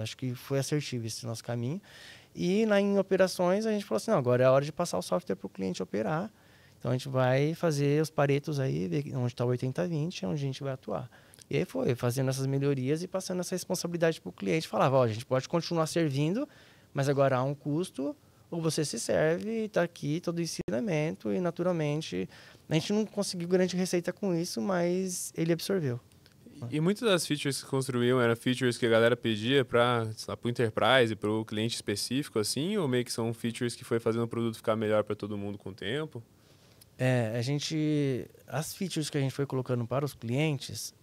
Acho que foi assertivo esse nosso caminho. E lá em operações, a gente falou assim, não, agora é a hora de passar o software para o cliente operar. Então, a gente vai fazer os paretos aí, ver onde está o 80-20, é onde a gente vai atuar. E aí foi fazendo essas melhorias e passando essa responsabilidade para o cliente. Falava, a gente pode continuar servindo, mas agora há um custo, ou você se serve e está aqui todo o ensinamento e, naturalmente, a gente não conseguiu grande receita com isso, mas ele absorveu. E muitas das features que construíam eram features que a galera pedia para o enterprise, para o cliente específico, assim, ou meio que são features que foi fazendo o produto ficar melhor para todo mundo com o tempo? As features que a gente foi colocando para os clientes,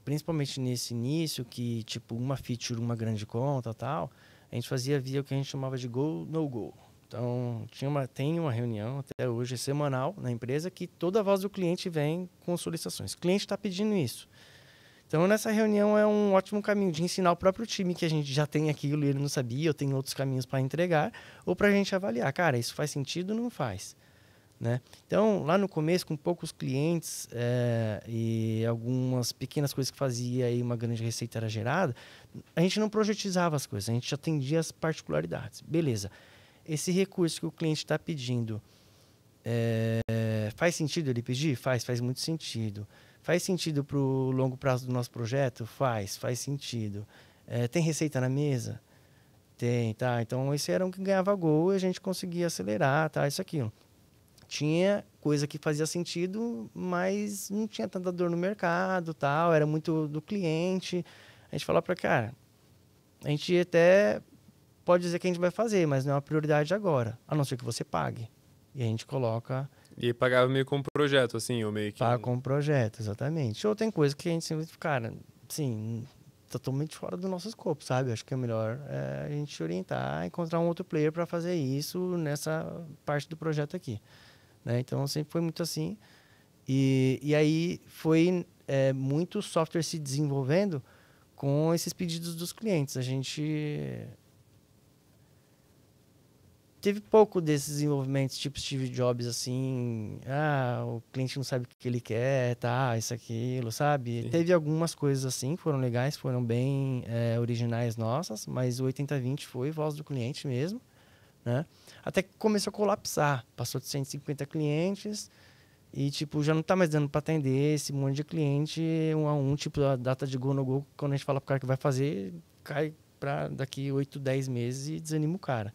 principalmente nesse início, que tipo uma feature, uma grande conta e tal, a gente fazia via o que a gente chamava de go, no go. Então, tem uma reunião até hoje semanal na empresa que toda a voz do cliente vem com solicitações. O cliente está pedindo isso. Então, nessa reunião é um ótimo caminho de ensinar o próprio time que a gente já tem aquilo e ele não sabia, ou tem outros caminhos para entregar, ou para a gente avaliar. Cara, isso faz sentido ou não faz? Né? Então, lá no começo, com poucos clientes e algumas pequenas coisas que fazia e uma grande receita era gerada, a gente não projetizava as coisas, a gente atendia as particularidades. Beleza. Esse recurso que o cliente está pedindo, faz sentido ele pedir? Faz muito sentido. Faz sentido para o longo prazo do nosso projeto? Faz sentido. Tem receita na mesa? Tem, tá? Então, esse era um que ganhava gol e a gente conseguia acelerar, tá? Isso aqui. Tinha coisa que fazia sentido, mas não tinha tanta dor no mercado, tal. Era muito do cliente. A gente falava para cara, a gente até pode dizer que a gente vai fazer, mas não é uma prioridade agora, a não ser que você pague. E a gente coloca... E pagava meio como projeto, assim, ou meio que... Paga como projeto, exatamente. Ou tem coisa que a gente sempre... Cara, sim, totalmente fora do nosso escopo, sabe? Acho que é melhor a gente orientar, encontrar um outro player para fazer isso nessa parte do projeto aqui. Né? Então, sempre foi muito assim. E aí foi muito software se desenvolvendo com esses pedidos dos clientes. A gente... Teve pouco desses desenvolvimentos, tipo Steve Jobs, assim, o cliente não sabe o que ele quer, tá, isso, aquilo, sabe? Sim. Teve algumas coisas assim, foram legais, foram bem originais nossas, mas o 80/20 foi voz do cliente mesmo, né? Até que começou a colapsar, passou de 150 clientes e, tipo, já não tá mais dando para atender esse monte de cliente um a um, tipo, a data de go no go, quando a gente fala pro cara que vai fazer, cai para daqui 8, 10 meses e desanima o cara.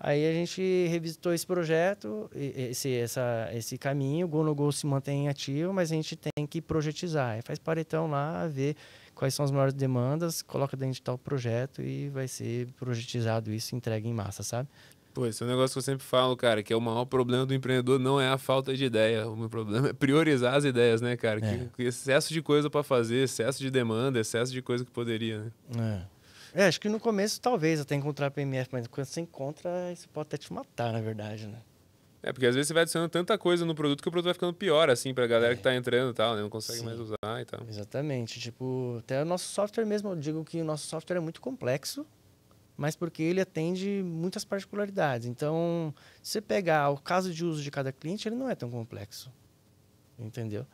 Aí a gente revisitou esse projeto, esse caminho, o Go no Go se mantém ativo, mas a gente tem que projetizar. Aí faz paretão lá, ver quais são as maiores demandas, coloca dentro de tal projeto e vai ser projetizado isso, entregue em massa, sabe? Pô, esse é um negócio que eu sempre falo, cara, que é o maior problema do empreendedor não é a falta de ideia. O meu problema é priorizar as ideias, né, cara? Que excesso de coisa para fazer, excesso de demanda, excesso de coisa que poderia, né? Acho que no começo talvez até encontrar PMF, mas quando você encontra, isso pode até te matar, na verdade, né? Porque às vezes você vai adicionando tanta coisa no produto que o produto vai ficando pior, assim, pra galera que tá entrando e tal, né? Não consegue mais usar e tal. Exatamente. Tipo, até o nosso software mesmo, eu digo que o nosso software é muito complexo, mas porque ele atende muitas particularidades. Então, se você pegar o caso de uso de cada cliente, ele não é tão complexo. Entendeu?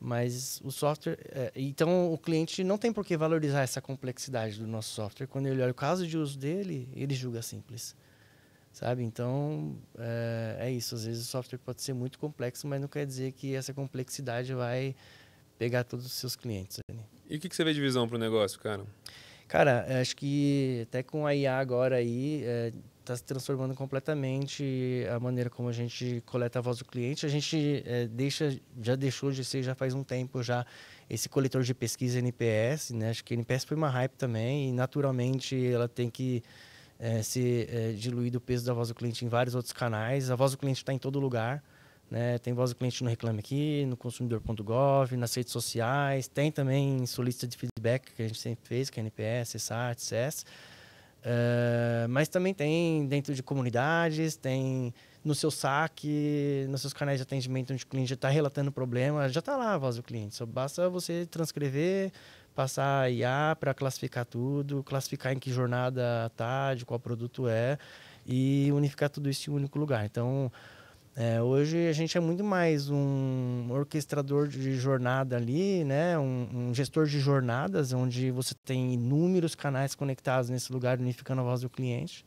Mas o software... então, o cliente não tem por que valorizar essa complexidade do nosso software. Quando ele olha o caso de uso dele, ele julga simples. Sabe? Então, é isso. Às vezes o software pode ser muito complexo, mas não quer dizer que essa complexidade vai pegar todos os seus clientes. E o que você vê de visão pro negócio, cara? Cara, acho que até com a IA agora aí, está se transformando completamente a maneira como a gente coleta a voz do cliente. A gente já deixou de ser, já faz um tempo já, esse coletor de pesquisa NPS, né? Acho que NPS foi uma hype também e naturalmente ela tem que ser diluído o peso da voz do cliente em vários outros canais. A voz do cliente está em todo lugar. Né? Tem voz do cliente no Reclame Aqui, no consumidor.gov, nas redes sociais, tem também solista de feedback que a gente sempre fez, que é NPS, CSAT, CES. Mas também tem dentro de comunidades, tem no seu saque, nos seus canais de atendimento onde o cliente já está relatando o problema, já está lá a voz do cliente. Só basta você transcrever, passar a IA para classificar tudo, classificar em que jornada está, de qual produto é e unificar tudo isso em um único lugar. Então, hoje a gente é muito mais um orquestrador de jornada ali, né? Um gestor de jornadas, onde você tem inúmeros canais conectados nesse lugar, unificando a voz do cliente,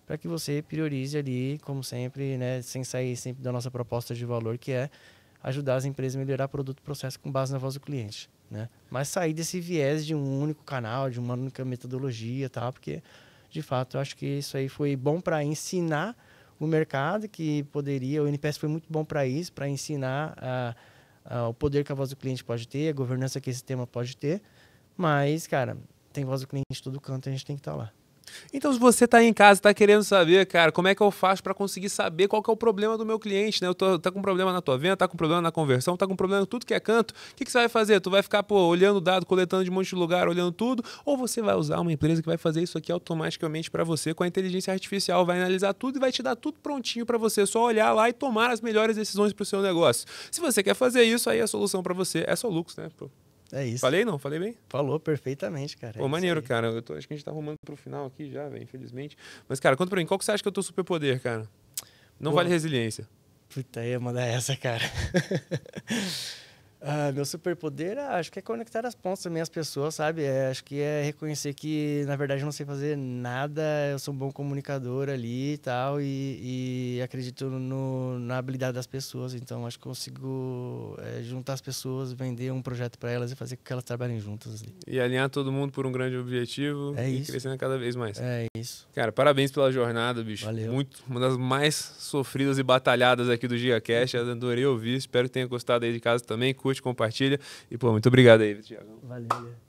para que você priorize ali, como sempre, né? Sem sair sempre da nossa proposta de valor, que é ajudar as empresas a melhorar produto e processo com base na voz do cliente, né? Mas sair desse viés de um único canal, de uma única metodologia, tá? Porque, de fato, eu acho que isso aí foi bom para ensinar o mercado, que poderia... O NPS foi muito bom para isso, para ensinar o poder que a voz do cliente pode ter, a governança que esse sistema pode ter. Mas, cara, tem voz do cliente em todo canto, a gente tem que estar lá. Então, se você tá aí em casa, tá querendo saber, cara, como é que eu faço para conseguir saber qual que é o problema do meu cliente, né? Tá com problema na tua venda, tá com problema na conversão, tá com problema em tudo que é canto. O que você vai fazer? Tu vai ficar, pô, olhando o dado, coletando de um monte de lugar, olhando tudo, ou você vai usar uma empresa que vai fazer isso aqui automaticamente para você com a inteligência artificial, vai analisar tudo e vai te dar tudo prontinho para você só olhar lá e tomar as melhores decisões para o seu negócio. Se você quer fazer isso, aí a solução para você é Solux, né? Pô. É isso. Falei não? Falei bem? Falou perfeitamente, cara. Pô, maneiro, cara. Acho que a gente tá arrumando pro final aqui já, velho, infelizmente. Mas, cara, conta pra mim, qual que você acha que é o teu superpoder, cara? Não vale resiliência. Puta, eu ia mandar essa, cara. Meu superpoder, acho que é conectar as pontas também, as pessoas, sabe? Acho que é reconhecer que, na verdade, eu não sei fazer nada, eu sou um bom comunicador ali e tal, e acredito na habilidade das pessoas, então acho que consigo juntar as pessoas, vender um projeto para elas e fazer com que elas trabalhem juntas ali. E alinhar todo mundo por um grande objetivo e crescendo cada vez mais. É isso. Cara, parabéns pela jornada, bicho. Valeu. Uma das mais sofridas e batalhadas aqui do GigaCast, adorei ouvir, espero que tenha gostado aí de casa também, curte, compartilha. E, pô, muito obrigado aí, Thiago. Valeu.